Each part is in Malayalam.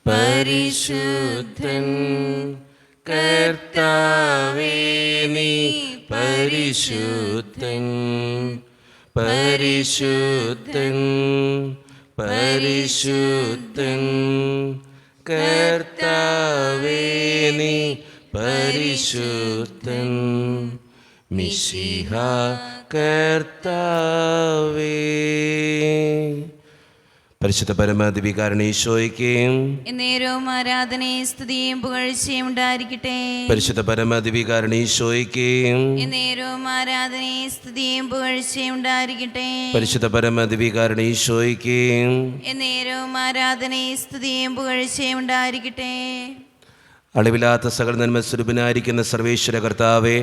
പരിശുദ്ധൻ കർത്താവേ നീ പരിശുദ്ധൻ, പരിശുദ്ധൻ പരിശുദ്ധൻ കർത്താവേ നീ പരിശുദ്ധൻ, മിശിഹാ കർത്താവേ. പരിശുദ്ധ പരമാധികാരണ ഈശോയ്ക്ക് എന്നേരവും ആരാധനയും സ്തുതിയും പുകഴ്ചയും ഉണ്ടായിരിക്കട്ടെ. പരിശുദ്ധ പരമാധികാരണ ഈശോയ്ക്ക് എന്നേരവും ആരാധനയും സ്തുതിയും പുകഴ്ചയും ഉണ്ടായിരിക്കട്ടെ. പരിശുദ്ധ പരമാധികാരണ ഈശോയ്ക്ക് എന്നേരവും ആരാധനയും സ്തുതിയും പുകഴ്ചയും ഉണ്ടായിരിക്കട്ടെ. അളവില്ലാത്ത സകല നന്മസ്വരൂപനായിരിക്കുന്ന സർവേശ്വര കർത്താവെ,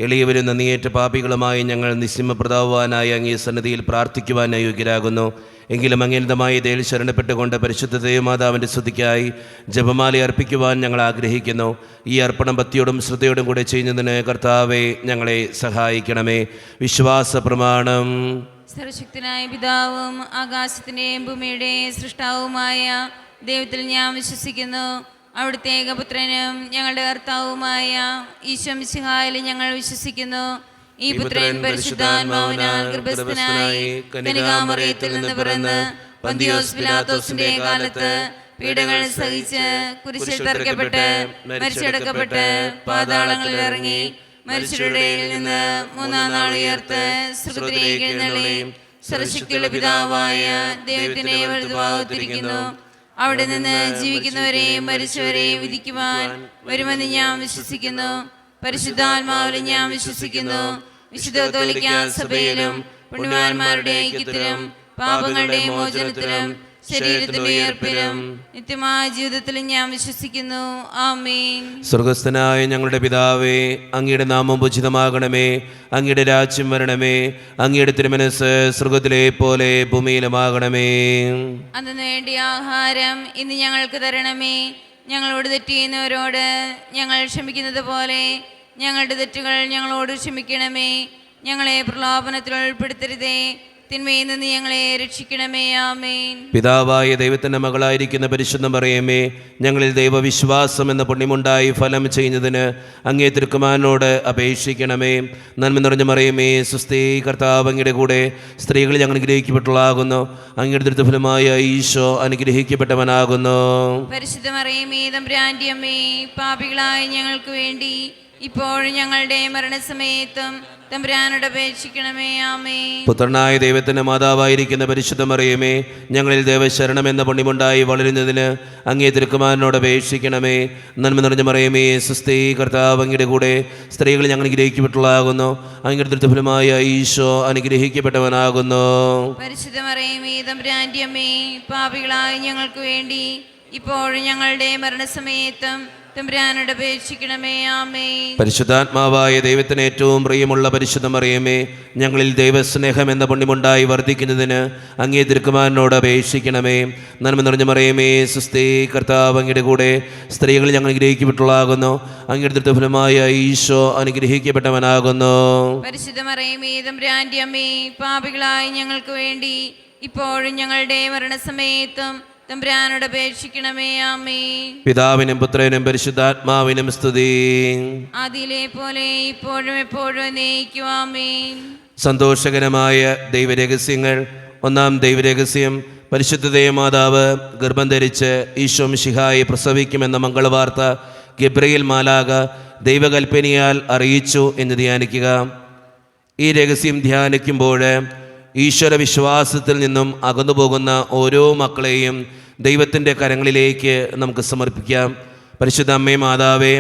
എളിയവരും നന്ദിയേറ്റ പാപികളുമായി ഞങ്ങൾ നിസ്സിമപ്രതാവാനായി അങ്ങേ സന്നിധിയിൽ പ്രാർത്ഥിക്കുവാൻ യോഗ്യരാകുന്നു. എങ്കിലും അങ്ങേതമായ ദയയിൽ ശരണപ്പെട്ടുകൊണ്ട് പരിശുദ്ധ ദേവമാതാവിൻ്റെ സ്തുതിക്കായി ജപമാല അർപ്പിക്കുവാൻ ഞങ്ങൾ ആഗ്രഹിക്കുന്നു. ഈ അർപ്പണം ഭക്തിയോടും ശ്രദ്ധയോടും കൂടെ ചെയ്യുന്നതിന് കർത്താവെ ഞങ്ങളെ സഹായിക്കണമേ. വിശ്വാസ പ്രമാണം. സർവശക്തനായ പിതാവും ആകാശത്തിൻ്റെയും ഭൂമിയുടെയും സൃഷ്ടാവുമായ ദൈവത്തിൽ ഞാൻ വിശ്വസിക്കുന്നു. അവിടുത്തെ ഏകപുത്രനും ഞങ്ങളുടെ കർത്താവുമായ ഈശോ മിശിഹായിൽ ഞങ്ങൾ വിശ്വസിക്കുന്നു. ഈ പുത്രൻ പരിശുദ്ധാത്മാവിനാൽ ഗർഭസ്ഥനായി കന്യകാമറിയത്തിൽ നിന്ന് പിറന്ന് പന്തിയോസ് പിലാത്തോസിന്റെ കാലത്ത് പീഡകൾ സഹിച്ച് കുരിശിൽ തറയ്ക്കപ്പെട്ട് മരിച്ചടക്കപ്പെട്ട് പാതാളങ്ങളിൽ ഇറങ്ങി മരിച്ചവരുടെ ഇടയിൽ നിന്ന് മൂന്നാം നാൾ ഉയർത്ത് സ്വർഗ്ഗത്തിലേക്ക് എഴുന്നള്ളി സർവശക്തിയുള്ള പിതാവായ ദൈവത്തിനെ വലതുഭാഗത്തിരിക്കുന്നു. അവിടെ നിന്ന് ജീവിക്കുന്നവരെയും മരിച്ചവരെയും വിധിക്കുവാൻ വരുമെന്ന് ഞാൻ വിശ്വസിക്കുന്നു. പരിശുദ്ധാത്മാവിലും ഞാൻ വിശ്വസിക്കുന്നു. വിശുദ്ധ കത്തോലിക്കാ സഭയിലും പുണ്യവാന്മാരുടെ ഐക്യത്തിലും പാപങ്ങളുടെ മോചനത്തിലും ശരീരത്തിന്റെ ഉയർപ്പിലും നിത്യമായ ജീവിതത്തിലും ഞാൻ വിശ്വസിക്കുന്നു. ആമേൻ. സ്വർഗസ്ഥനായ ഞങ്ങളുടെ പിതാവേ, അങ്ങയുടെ നാമം ഉചിതമാകണമേ, അങ്ങയുടെ രാജ്യം വരണമേ, അങ്ങയുടെ തിരുമനസ്സ് സ്വർഗത്തിലെ പോലെ ഭൂമിയിലുമാകണമേ. അന്ന് വേണ്ടിയ ആഹാരം ഇന്ന് ഞങ്ങൾക്ക് തരണമേ. ഞങ്ങളോട് തെറ്റ് ചെയ്യുന്നവരോട് ഞങ്ങൾ ക്ഷമിക്കുന്നത് പോലെ ഞങ്ങളുടെ തെറ്റുകൾ ഞങ്ങളോട് ക്ഷമിക്കണമേ. ഞങ്ങളെ പ്രലോഭനത്തിൽ ഉൾപ്പെടുത്തരുതേ, തിന്മയിൽ നിന്ന് ഞങ്ങളെ രക്ഷിക്കണമേ. ആമേൻ. പിതാവായ ദൈവത്തിന്റെ മകളായിരിക്കുന്ന പരിശുദ്ധ മറിയമേ, ഞങ്ങളിൽ ദൈവവിശ്വാസം എന്ന പുണ്യമുണ്ടായി ഫലം ചെയ്യുന്നതിന് അങ്ങേ തിരുക്കുമാരനോട് അപേക്ഷിക്കണമേ. നന്മ നിറഞ്ഞ മറിയമേ, സുസ്ഥി, കർത്താവ് അങ്ങയുടെ കൂടെ സ്ത്രീകൾ ഞങ്ങൾ അനുഗ്രഹിക്കപ്പെട്ടവളാകുന്നു. അങ്ങയുടെ ദുരിതഫലമായ ഈശോ അനുഗ്രഹിക്കപ്പെട്ടവനാകുന്നു. പരിശുദ്ധ മറിയമേ, തമ്പുരാന്റെ അമ്മേ, പാപികളായ ഞങ്ങൾക്ക് വേണ്ടി ഇപ്പോഴും ഞങ്ങളുടെ മരണസമയത്തും തമ്പുരാനോട് അപേക്ഷിക്കണമേ. ആമേൻ. പുത്രനായ ദൈവത്തിന്റെ മാതാവായിരിക്കുന്ന പരിശുദ്ധ മറിയമേ, ഞങ്ങളിൽ ദൈവശരണം എന്ന പുണ്യമുണ്ടായി വളരുന്നതിന് അങ്ങേ തിരുക്കുമാരനോട് അപേക്ഷിക്കണമേ. നന്മ നിറഞ്ഞ മറിയമേ, സുസ്ഥി, കർത്താവ് അങ്ങയുടെ കൂടെ സ്ത്രീകൾ ഞങ്ങൾ അനുഗ്രഹിക്കപ്പെട്ടവളാകുന്നു. അങ്ങയുടെ ദുരിതഫലമായ ഈശോ അനുഗ്രഹിക്കപ്പെട്ടവനാകുന്നു. പരിശുദ്ധ മറിയമേ, തമ്പുരാന്റെ അമ്മേ, പാപികളായ ഞങ്ങൾക്ക് വേണ്ടി ഇപ്പോഴും ഞങ്ങളുടെ മരണസമയത്തും തമ്പുരാനോട് അപേക്ഷിക്കണമേ. ആമേൻ. പരിശുദ്ധാത്മാവായ ദൈവത്തിന് ഏറ്റവും പ്രിയമുള്ള പരിശുദ്ധ മറിയമേ, ഞങ്ങളിൽ ദൈവസ്നേഹം എന്ന പുണ്യമുണ്ടായി വർദ്ധിക്കുന്നതിന് അങ്ങേ തിരുക്കുമാരനോട് അപേക്ഷിക്കണമേ. നന്മ നിറഞ്ഞ മറിയമേ, സുസ്ഥി, കർത്താവ് അങ്ങയുടെ കൂടെ സ്ത്രീകൾ ഞങ്ങൾ അനുഗ്രഹിക്കപ്പെട്ടവളാകുന്നു. അങ്ങയുടെ ദുരിതഫലമായ ഈശോ അനുഗ്രഹിക്കപ്പെട്ടവനാകുന്നു. പരിശുദ്ധ മറിയമേ, തമ്പുരാന്റെ അമ്മേ, പാപികളായ ഞങ്ങൾക്ക് വേണ്ടി ഇപ്പോഴും ഞങ്ങളുടെ മരണസമയത്തും തമ്പുരാനോട് അപേക്ഷിക്കണമേ. ആമേൻ. പിതാവിനും പുത്രനും പരിശുദ്ധാത്മാവിനും സ്തുതി. ആദിയിലെ പോലെ ഇപ്പോഴും എപ്പോഴും എന്നേക്കും. ആമേൻ. സന്തോഷകരമായ ദൈവരഹസ്യങ്ങൾ. ഒന്നാം ദൈവരഹസ്യം, പരിശുദ്ധ ദേവമാതാവ് ഗർഭം ധരിച്ച് ഈശോ മിശിഹായെ പ്രസവിക്കുമെന്ന മംഗളവാർത്ത ഗബ്രിയേൽ മാലാഖ ദൈവകൽപ്പനയാൽ അറിയിച്ചു എന്ന് ധ്യാനിക്കുക. ഈ രഹസ്യം ധ്യാനിക്കുമ്പോൾ ഈശ്വര വിശ്വാസത്തിൽ നിന്നും അകന്നുപോകുന്ന ഓരോ മക്കളെയും ദൈവത്തിൻ്റെ കരങ്ങളിലേക്ക് നമുക്ക് സമർപ്പിക്കാം. പരിശുദ്ധ അമ്മേ മാതാവേ,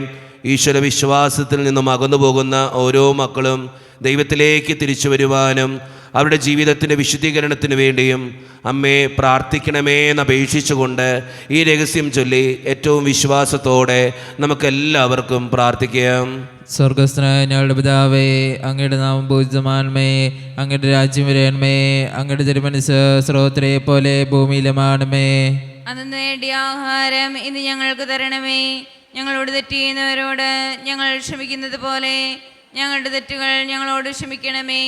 ഈശ്വര വിശ്വാസത്തിൽ നിന്നും അകന്നുപോകുന്ന ഓരോ മക്കളും ദൈവത്തിലേക്ക് തിരിച്ചു വരുവാനും അവരുടെ ജീവിതത്തിൻ്റെ വിശുദ്ധീകരണത്തിന് വേണ്ടിയും അമ്മയെ പ്രാർത്ഥിക്കണമേ എന്നപേക്ഷിച്ചുകൊണ്ട് ഈ രഹസ്യം ചൊല്ലി ഏറ്റവും വിശ്വാസത്തോടെ നമുക്കെല്ലാവർക്കും പ്രാർത്ഥിക്കാം. സ്വർഗസ്ഥനായ ഞങ്ങളുടെ പിതാവേ, അങ്ങയുടെ നാമം പൂജിതമാണമേ, അങ്ങയുടെ രാജ്യം വരണമേ, അങ്ങയുടെ തിരുമനസ്സ് സ്രോതരെ പോലെ ഭൂമിയിലുമാണമേ. അന്ന് വേണ്ടിയ ആഹാരം ഇന്ന് ഞങ്ങൾക്ക് തരണമേ. ഞങ്ങളോട് തെറ്റ് ചെയ്യുന്നവരോട് ഞങ്ങൾ ക്ഷമിക്കുന്നത് പോലെ ഞങ്ങളുടെ തെറ്റുകൾ ഞങ്ങളോട് ക്ഷമിക്കണമേ.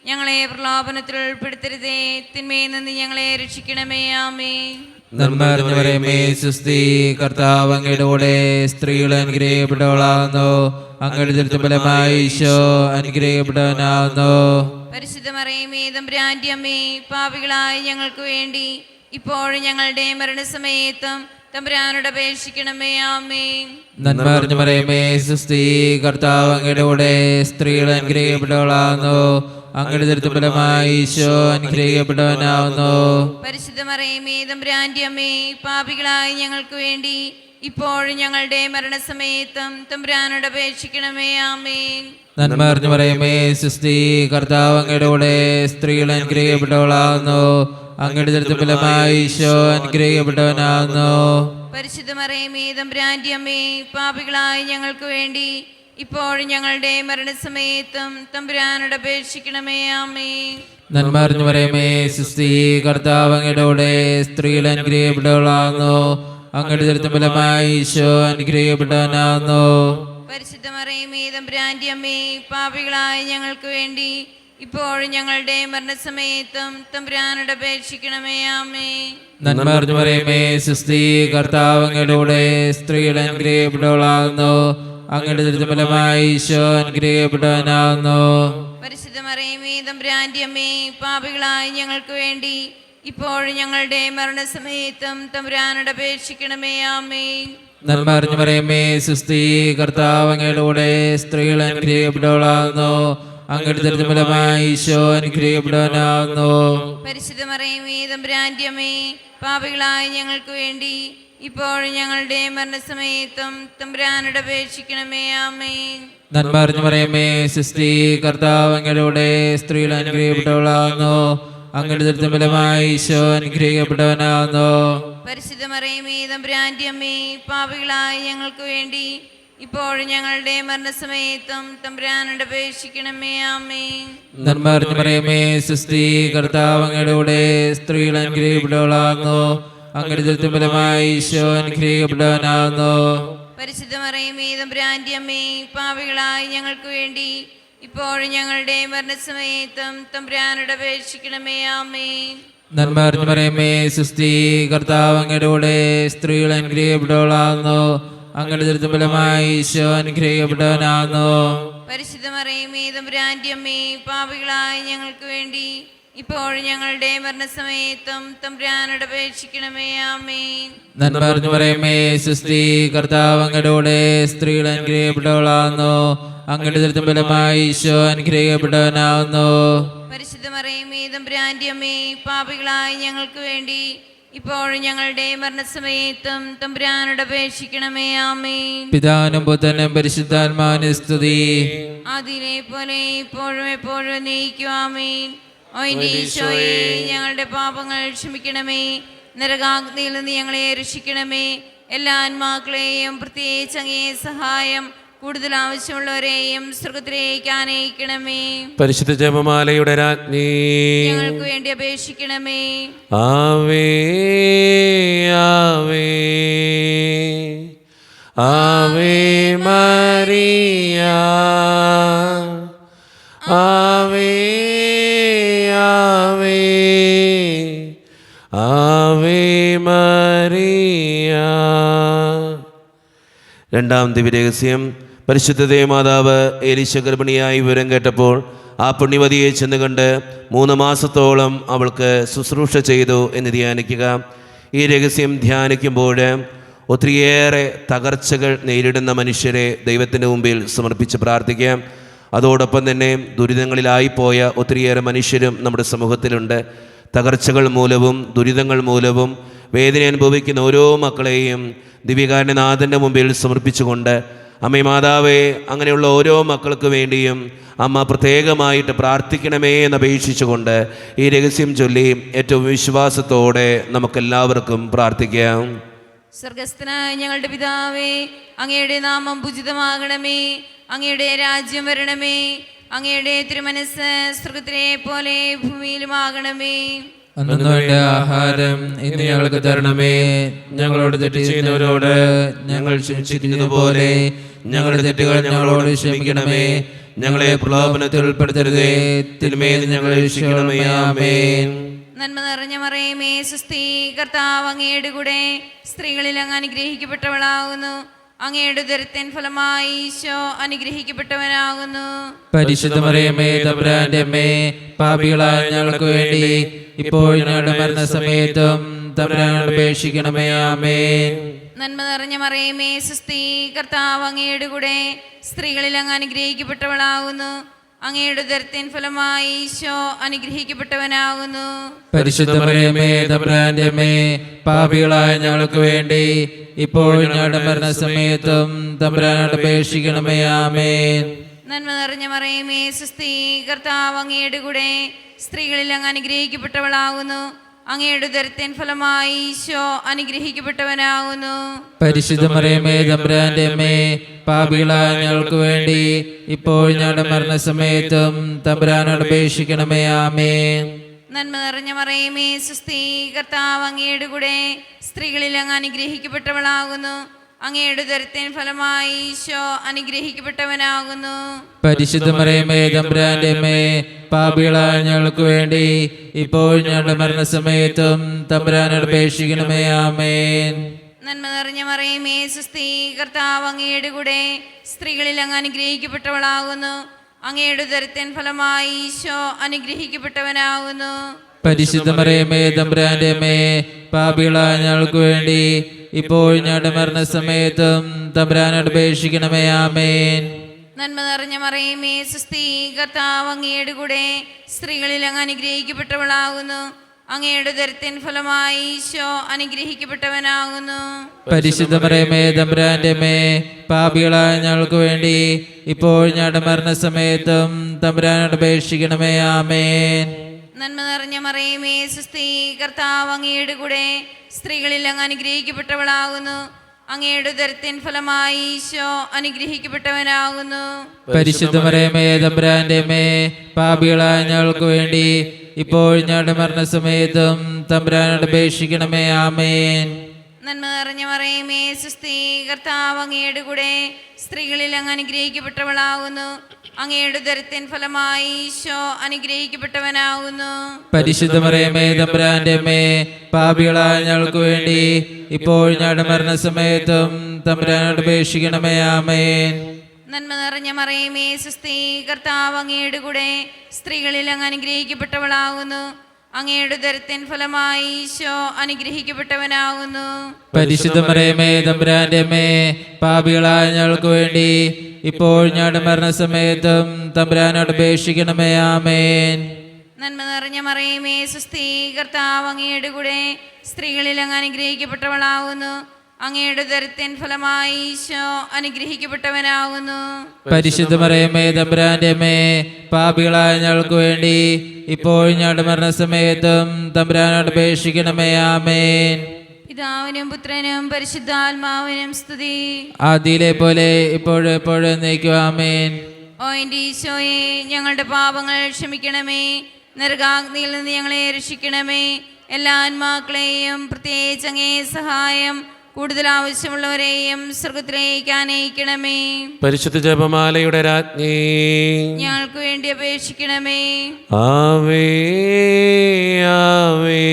ഞങ്ങളെ പ്രലോഭനത്തിൽ ഉൾപ്പെടുത്തരുതേ, തിന്മയിൽ നിന്ന് ഞങ്ങളെ രക്ഷിക്കണമേ. ആമേൻ. നന്മ നിറഞ്ഞ മറിയമേ സുസ്തി, കർത്താവ് അങ്ങയുടെ കൂടെ സ്ത്രീകൾ അനുഗ്രഹിക്കപ്പെട്ടവളാകുന്നു. അങ്ങയുടെ ഉദരത്തിൻ ഫലമായി ഈശോ അനുഗ്രഹിക്കപ്പെട്ടവനാകുന്നു. പരിശുദ്ധ മറിയമേ തമ്പുരാന്റെ അമ്മേ, പാപികളായ ഞങ്ങൾക്ക് വേണ്ടി ഇപ്പോഴും ഞങ്ങളുടെ മരണസമയത്തും തമ്പുരാനോട് അപേക്ഷിക്കണമേ. ആമേൻ. നന്മ നിറഞ്ഞ മറിയമേ സുസ്തി, കർത്താവ് അങ്ങയുടെ കൂടെ സ്ത്രീകൾ അനുഗ്രഹിക്കപ്പെട്ടവളാകുന്നു. അങ്ങയുടെ ഉദരത്തിൻ ഫലമായി ഈശോ അനുഗ്രഹിക്കപ്പെട്ടവനാകുന്നു. പരിശുദ്ധ മറിയമേ തമ്പുരാന്റെ അമ്മേ, പാപികളായ ഞങ്ങൾക്ക് വേണ്ടി ഇപ്പോഴും ഞങ്ങളുടെ മരണസമയത്തും തമ്പുരാനോട് അപേക്ഷിക്കണമേ. ആമേൻ. നന്മ നിറഞ്ഞ മറിയമേ സുസ്തി, കർത്താവ് അങ്ങയുടെ കൂടെ സ്ത്രീകൾ അനുഗ്രഹിക്കപ്പെട്ടവളാകുന്നു. അങ്ങയുടെ ഉദരത്തിൻ ഫലമായി ഈശോ അനുഗ്രഹിക്കപ്പെട്ടവനാകുന്നു. പരിശുദ്ധ മറിയമേ തമ്പുരാന്റെ അമ്മേ, പാപികളായ ഞങ്ങൾക്ക് വേണ്ടി ഇപ്പോഴും ഞങ്ങളുടെ മരണസമയത്തും തമ്പുരാനോട് അപേക്ഷിക്കണമേ. ആമേൻ. നന്മ നിറഞ്ഞ മറിയമേ സുസ്തി, കർത്താവ് അങ്ങയുടെ കൂടെ സ്ത്രീകൾ അനുഗ്രഹിക്കപ്പെട്ടവളാകുന്നു. അങ്ങയുടെ ഉദരത്തിൻ ഫലമായി ഈശോ അനുഗ്രഹിക്കപ്പെട്ടവനാകുന്നു. പരിശുദ്ധ മറിയമേ തമ്പുരാന്റെ അമ്മേ, പാപികളായ ഞങ്ങൾക്ക് വേണ്ടി ഇപ്പോഴും ഞങ്ങളുടെ മരണസമയത്തും തമ്പുരാനോട് അപേക്ഷിക്കണമേ. ആമേൻ. നന്മ നിറഞ്ഞ മറിയമേ സുസ്തി, കർത്താവ് അങ്ങയുടെ കൂടെ സ്ത്രീകൾ അനുഗ്രഹിക്കപ്പെട്ടവളാകുന്നു. അങ്ങയുടെ ഉദരത്തിൻ ഫലമായി ഈശോ അനുഗ്രഹിക്കപ്പെട്ടവനാകുന്നു. പരിശുദ്ധ മറിയമേ തമ്പുരാന്റെ അമ്മേ, പാപികളായ ഞങ്ങൾക്ക് വേണ്ടി ഇപ്പോഴും ഞങ്ങളുടെ മരണസമയത്തും തമ്പുരാനോട് അപേക്ഷിക്കണമേ. ആമേൻ. നന്മ നിറഞ്ഞ മറിയമേ സുസ്തി, കർത്താവ് അങ്ങയുടെ കൂടെ സ്ത്രീകൾ അനുഗ്രഹിക്കപ്പെട്ടവളാകുന്നു. അങ്ങയുടെ ഉദരത്തിൻ ഫലമായി ഈശോ അനുഗ്രഹിക്കപ്പെട്ടവനാകുന്നു. പരിശുദ്ധ മറിയമേ തമ്പുരാന്റെ അമ്മേ, പാപികളായ ഞങ്ങൾക്ക് വേണ്ടി ഇപ്പോഴും ഞങ്ങളുടെ മരണസമയത്തും തമ്പുരാനോട് അപേക്ഷിക്കണമേ. ആമേൻ. നന്മ നിറഞ്ഞ മറിയമേ സുസ്തി, കർത്താവ് അങ്ങയുടെ കൂടെ സ്ത്രീകൾ അനുഗ്രഹിക്കപ്പെട്ടവളാകുന്നു. അങ്ങയുടെ ഉദരത്തിൻ ഫലമായി ഈശോ അനുഗ്രഹിക്കപ്പെട്ടവനാകുന്നു. പരിശുദ്ധ മറിയമേ തമ്പുരാന്റെ അമ്മേ, പാപികളായ ഞങ്ങൾക്ക് വേണ്ടി ഇപ്പോഴും ഞങ്ങളുടെ മരണസമയത്തും തമ്പുരാനോട് അപേക്ഷിക്കണമേ. ആമേൻ. നന്മ നിറഞ്ഞ മറിയമേ സുസ്തി, കർത്താവ് അങ്ങയുടെ കൂടെ സ്ത്രീകൾ അനുഗ്രഹിക്കപ്പെട്ടവളാകുന്നു. അങ്ങയുടെ ഉദരത്തിൻ ഫലമായി ഈശോ അനുഗ്രഹിക്കപ്പെട്ടവനാകുന്നു. പരിശുദ്ധ മറിയമേ തമ്പുരാന്റെ അമ്മേ, പാപികളായ ഞങ്ങൾക്ക് വേണ്ടി ഇപ്പോഴും ഞങ്ങളുടെ മരണസമയത്തും തമ്പുരാനോട് അപേക്ഷിക്കണമേ. ആമേൻ. നന്മ നിറഞ്ഞ മറിയമേ സുസ്തി, കർത്താവ് അങ്ങയുടെ കൂടെ സ്ത്രീകൾ അനുഗ്രഹിക്കപ്പെട്ടവളാകുന്നു. അങ്ങയുടെ ഉദരത്തിൻ ഫലമായി ഈശോ അനുഗ്രഹിക്കപ്പെട്ടവനാകുന്നു. പരിശുദ്ധ മറിയമേ തമ്പുരാന്റെ അമ്മേ, പാപികളായ ഞങ്ങൾക്ക് വേണ്ടി ഇപ്പോഴും ഞങ്ങളുടെ മരണസമയത്തും തമ്പുരാനോട് അപേക്ഷിക്കണമേ. ആമേൻ. നന്മ നിറഞ്ഞ മറിയമേ സുസ്തി, കർത്താവ് അങ്ങയുടെ കൂടെ സ്ത്രീകൾ അനുഗ്രഹിക്കപ്പെട്ടവളാകുന്നു. അങ്ങയുടെ ഉദരത്തിൻ ഫലമായി ഈശോ അനുഗ്രഹിക്കപ്പെട്ടവനാകുന്നു. പരിശുദ്ധ മറിയമേ തമ്പുരാന്റെ അമ്മേ, പാപികളായ ഞങ്ങൾക്ക് വേണ്ടി ഇപ്പോഴും ഞങ്ങളുടെ മരണസമയത്തും തമ്പുരാനോട് അപേക്ഷിക്കണമേ. ആമേൻ. പിതാവിനും പുത്രനും പരിശുദ്ധാത്മാവിനും സ്തുതി. അതിലെ പോലെ ഇപ്പോഴും എപ്പോഴും നയിക്കും. ആമേൻ. ഓ എൻ്റെ ഈശോയെ, ഞങ്ങളുടെ പാപങ്ങൾ ക്ഷമിക്കണമേ. നരകാഗ്നിയിൽ നിന്ന് ഞങ്ങളെ രക്ഷിക്കണമേ. എല്ലാ ആത്മാക്കളെയും പ്രത്യേകിച്ച് അങ്ങേ സഹായം കൂടുതൽ ആവശ്യമുള്ളവരെയും സ്വർഗ്ഗത്തിലേക്ക് ആനയിക്കണമേ. പരിശുദ്ധ ജപമാലയുടെ രാജ്ഞി, ഞങ്ങൾക്ക് വേണ്ടി അപേക്ഷിക്കണമേ. ആവേ ആവേ ആവേ മരിയ, ആവേ ആവേ ആവേ മരിയ. രണ്ടാം ദിവ്യരഹസ്യം. പരിശുദ്ധ ദേവമാതാവ് എലീശ ഗർഭിണിയായി വിവരം കേട്ടപ്പോൾ ആ പുണ്യവതിയെ ചെന്ന് കണ്ട് 3 മാസത്തോളം അവൾക്ക് ശുശ്രൂഷ ചെയ്തു എന്ന് ധ്യാനിക്കുക. ഈ രഹസ്യം ധ്യാനിക്കുമ്പോൾ ഒത്തിരിയേറെ തകർച്ചകൾ നേരിടുന്ന മനുഷ്യരെ ദൈവത്തിൻ്റെ മുമ്പിൽ സമർപ്പിച്ച് പ്രാർത്ഥിക്കാം. അതോടൊപ്പം തന്നെ ദുരിതങ്ങളിലായിപ്പോയ ഒത്തിരിയേറെ മനുഷ്യരും നമ്മുടെ സമൂഹത്തിലുണ്ട്. തകർച്ചകൾ മൂലവും ദുരിതങ്ങൾ മൂലവും വേദന അനുഭവിക്കുന്ന ഓരോ മക്കളെയും ദിവ്യകാരുണ്യനാഥൻ്റെ മുമ്പിൽ സമർപ്പിച്ചുകൊണ്ട് അമ്മേ മാതാവേ, അങ്ങനെയുള്ള ഓരോ മക്കൾക്ക് വേണ്ടിയും അമ്മ പ്രത്യേകമായിട്ട് പ്രാർത്ഥിക്കണമേ എന്നപേക്ഷിച്ചുകൊണ്ട് ഈ രഹസ്യം ചൊല്ലി ഏറ്റവും വിശ്വാസത്തോടെ നമുക്കെല്ലാവർക്കും പ്രാർത്ഥിക്കാം. സ്വർഗസ്ഥനായ ഞങ്ങളുടെ പിതാവേ, അങ്ങയുടെ നാമം പൂജിതമാകണമേ. അങ്ങയുടെ രാജ്യം വരണമേ. അങ്ങയുടെ തിരുമനസ്സ് സ്വർഗത്തിലെ പോലെ ഭൂമിയിലുമാകണമേ. അന്നു വേണ്ട ആഹാരം ഇന്ന് ഞങ്ങൾക്ക് തരണമേ. ഞങ്ങളോട് തെറ്റ് ചെയ്യുന്നവരോട് ഞങ്ങൾ ക്ഷമിച്ചിരിക്കുന്നത് പോലെ ഞങ്ങളുടെ തെറ്റുകൾ ഞങ്ങളോട് ക്ഷമിക്കണമേ. ഞങ്ങളെ പ്രലോഭനത്തിൽ ഉൾപ്പെടുത്തരുതേ, തിന്മയിൽ ഞങ്ങളെ രക്ഷിക്കണമേ. ആമേൻ. നന്മ നിറഞ്ഞ മറിയമേ സുസ്ഥി, കർത്താവ് അങ്ങയുടെ കൂടെ സ്ത്രീകളിൽ അങ്ങ് അനുഗ്രഹിക്കപ്പെട്ടവളാകുന്നു. അങ്ങയുടെ ഉദരത്തിൻ ഫലമായി ഈശോ അനുഗ്രഹിക്കപ്പെട്ടവനാകുന്നു. പരിശുദ്ധ മറിയമേ തമ്പുരാന്റെ അമ്മേ, പാപികളായ ഞങ്ങൾക്ക് വേണ്ടി ഇപ്പോൾ ഞങ്ങളുടെ മരണസമയത്തും തമ്പുരാനോട് അപേക്ഷിക്കണമേ. ആമേൻ. നന്മ നിറഞ്ഞ മറിയമേ സുസ്ഥി, കർത്താവ് അങ്ങയുടെ കൂടെ സ്ത്രീകളിൽ അങ്ങ് അനുഗ്രഹിക്കപ്പെട്ടവളാകുന്നു. അങ്ങയുടെ ഉദരത്തിൻ ഫലമായി ഈശോ അനുഗ്രഹിക്കപ്പെട്ടവനാകുന്നു. പരിശുദ്ധ മറിയമേ തമ്പുരാന്റെ അമ്മേ, പാപികളായ ഞങ്ങൾക്ക് വേണ്ടി ഇപ്പോൾ ഞങ്ങളുടെ മരണസമയത്തും തമ്പുരാനോട് അപേക്ഷിക്കണമേ. ആമേൻ. നന്മ നിറഞ്ഞ മറിയമേ സുസ്ഥി, കർത്താവ് അങ്ങയുടെ കൂടെ സ്ത്രീകളിൽ അങ്ങ് അനുഗ്രഹിക്കപ്പെട്ടവളാകുന്നു. അങ്ങയുടെ ഉദരത്തിൻ ഫലമായി ഈശോ അനുഗ്രഹിക്കപ്പെട്ടവനാകുന്നു. പരിശുദ്ധ മറിയമേ തമ്പുരാന്റെ അമ്മേ, പാപികളായ ഞങ്ങൾക്ക് വേണ്ടി ഇപ്പോൾ ഞങ്ങളുടെ മരണസമയത്തും തമ്പുരാനോട് അപേക്ഷിക്കണമേ. ആമേൻ. നന്മ നിറഞ്ഞ മറിയമേ സുസ്ഥി, കർത്താവ് അങ്ങയുടെ കൂടെ സ്ത്രീകളിൽ അങ്ങ് അനുഗ്രഹിക്കപ്പെട്ടവളാകുന്നു. അങ്ങയുടെ ഉദരത്തിൻ ഫലമായി ഈശോ അനുഗ്രഹിക്കപ്പെട്ടവനാകുന്നു. പരിശുദ്ധ മറിയമേ തമ്പുരാന്റെ അമ്മേ, പാപികളായ ഞങ്ങൾക്ക് വേണ്ടി ഇപ്പോൾ ഞങ്ങളുടെ മരണസമയത്തും തമ്പുരാനോട് അപേക്ഷിക്കണമേ. ആമേൻ. നന്മ നിറഞ്ഞ മറിയമേ സുസ്ഥി, കർത്താവ് അങ്ങയുടെ കൂടെ സ്ത്രീകളിൽ അങ്ങ് അനുഗ്രഹിക്കപ്പെട്ടവളാകുന്നു. അങ്ങയുടെ ഉദരത്തിൻ ഫലമായി ഈശോ അനുഗ്രഹിക്കപ്പെട്ടവനാകുന്നു. പരിശുദ്ധ മറിയമേ തമ്പുരാന്റെ അമ്മേ, പാപികളായ ഞങ്ങൾക്ക് വേണ്ടി ഇപ്പോൾ ഞങ്ങളുടെ മരണസമയത്തും തമ്പുരാനോട് അപേക്ഷിക്കണമേ. ആമേൻ. നന്മ നിറഞ്ഞ മറിയമേ സുസ്ഥി, കർത്താവ് അങ്ങയുടെ കൂടെ സ്ത്രീകളിൽ അങ്ങ് അനുഗ്രഹിക്കപ്പെട്ടവളാകുന്നു. അങ്ങയുടെ ഉദരത്തിൻ ഫലമായി ഈശോ അനുഗ്രഹിക്കപ്പെട്ടവനാകുന്നു. പരിശുദ്ധ മറിയമേ തമ്പുരാന്റെ അമ്മേ, പാപികളായ ഞങ്ങൾക്ക് വേണ്ടി ഇപ്പോൾ ഞങ്ങളുടെ മരണസമയത്തും തമ്പുരാനോട് അപേക്ഷിക്കണമേ. ആമേൻ. നന്മ നിറഞ്ഞ മറിയമേ സുസ്ഥി, കർത്താവ് അങ്ങയുടെ കൂടെ സ്ത്രീകളിൽ അങ്ങ് അനുഗ്രഹിക്കപ്പെട്ടവളാകുന്നു. അങ്ങയുടെ ഉദരത്തിൻ ഫലമായി ഈശോ അനുഗ്രഹിക്കപ്പെട്ടവനാകുന്നു. പരിശുദ്ധ മറിയമേ തമ്പുരാന്റെ അമ്മേ, പാപികളായ ഞങ്ങൾക്ക് വേണ്ടി ഇപ്പോൾ ഞങ്ങളുടെ മരണസമയത്തും തമ്പുരാനോട് അപേക്ഷിക്കണമേ. ആമേൻ. നന്മ നിറഞ്ഞ മറിയമേ സുസ്ഥി, കർത്താവ് അങ്ങയുടെ കൂടെ സ്ത്രീകളിൽ അങ്ങ് അനുഗ്രഹിക്കപ്പെട്ടവളാകുന്നു. അങ്ങയുടെ ഉദരത്തിൻ ഫലമായി ഈശോ അനുഗ്രഹിക്കപ്പെട്ടവനാകുന്നു. പരിശുദ്ധ മറിയമേ തമ്പുരാന്റെ അമ്മേ, പാപികളായ ഞങ്ങൾക്ക് വേണ്ടി ഇപ്പോൾ ഞങ്ങളുടെ മരണസമയത്തും തമ്പുരാനോട് അപേക്ഷിക്കണമേ. ആമേൻ. നന്മ നിറഞ്ഞ മറിയമേ സുസ്ഥി, കർത്താവ് അങ്ങയുടെ കൂടെ സ്ത്രീകളിൽ അങ്ങ് അനുഗ്രഹിക്കപ്പെട്ടവളാകുന്നു. അങ്ങയുടെ ഉദരത്തിൻ ഫലമായി ഈശോ അനുഗ്രഹിക്കപ്പെട്ടവനാകുന്നു. പരിശുദ്ധ മറിയമേ തമ്പുരാന്റെ അമ്മേ, പാപികളായ ഞങ്ങൾക്ക് വേണ്ടി ഇപ്പോൾ ഞങ്ങളുടെ മരണസമയത്തും തമ്പുരാനോട് അപേക്ഷിക്കണമേ. ആമേൻ. നന്മ നിറഞ്ഞ മറിയമേ സുസ്ഥി, കർത്താവ് അങ്ങയുടെ കൂടെ സ്ത്രീകളിൽ അങ്ങ് അനുഗ്രഹിക്കപ്പെട്ടവളാകുന്നു. അങ്ങയുടെ ഉദരത്തിൻ ഫലമായി ഈശോ അനുഗ്രഹിക്കപ്പെട്ടവനാകുന്നു. പരിശുദ്ധ മറിയമേ തമ്പുരാന്റെ അമ്മേ, പാപികളായ ഞങ്ങൾക്ക് വേണ്ടി ഇപ്പോൾ ഞങ്ങളുടെ മരണസമയത്തും തമ്പുരാനോട് അപേക്ഷിക്കണമേ. ആമേൻ. പിതാവിനും പുത്രനും പരിശുദ്ധാത്മാവിനും സ്തുതി. ആദിയിലെ പോലെ ഇപ്പോഴും എപ്പോഴും എന്നേക്കും. ആമേൻ. ഓ എൻ്റെ ഈശോയെ, ഞങ്ങളുടെ പാപങ്ങൾ ക്ഷമിക്കണമേ. നരകാഗ്നിയിൽ നിന്ന് ഞങ്ങളെ രക്ഷിക്കണമേ. എല്ലാ ആത്മാക്കളെയും പ്രത്യേകിച്ച് അങ്ങേ സഹായം കൂടുതൽ ആവശ്യമുള്ളവരെയും സ്വർഗത്തിലേക്ക് അനയിക്കണമേ. പരിശുദ്ധ ജപമാലയുടെ രാജ്ഞി, ഞങ്ങൾക്ക് വേണ്ടി അപേക്ഷിക്കണമേ. ആവേ ആവേ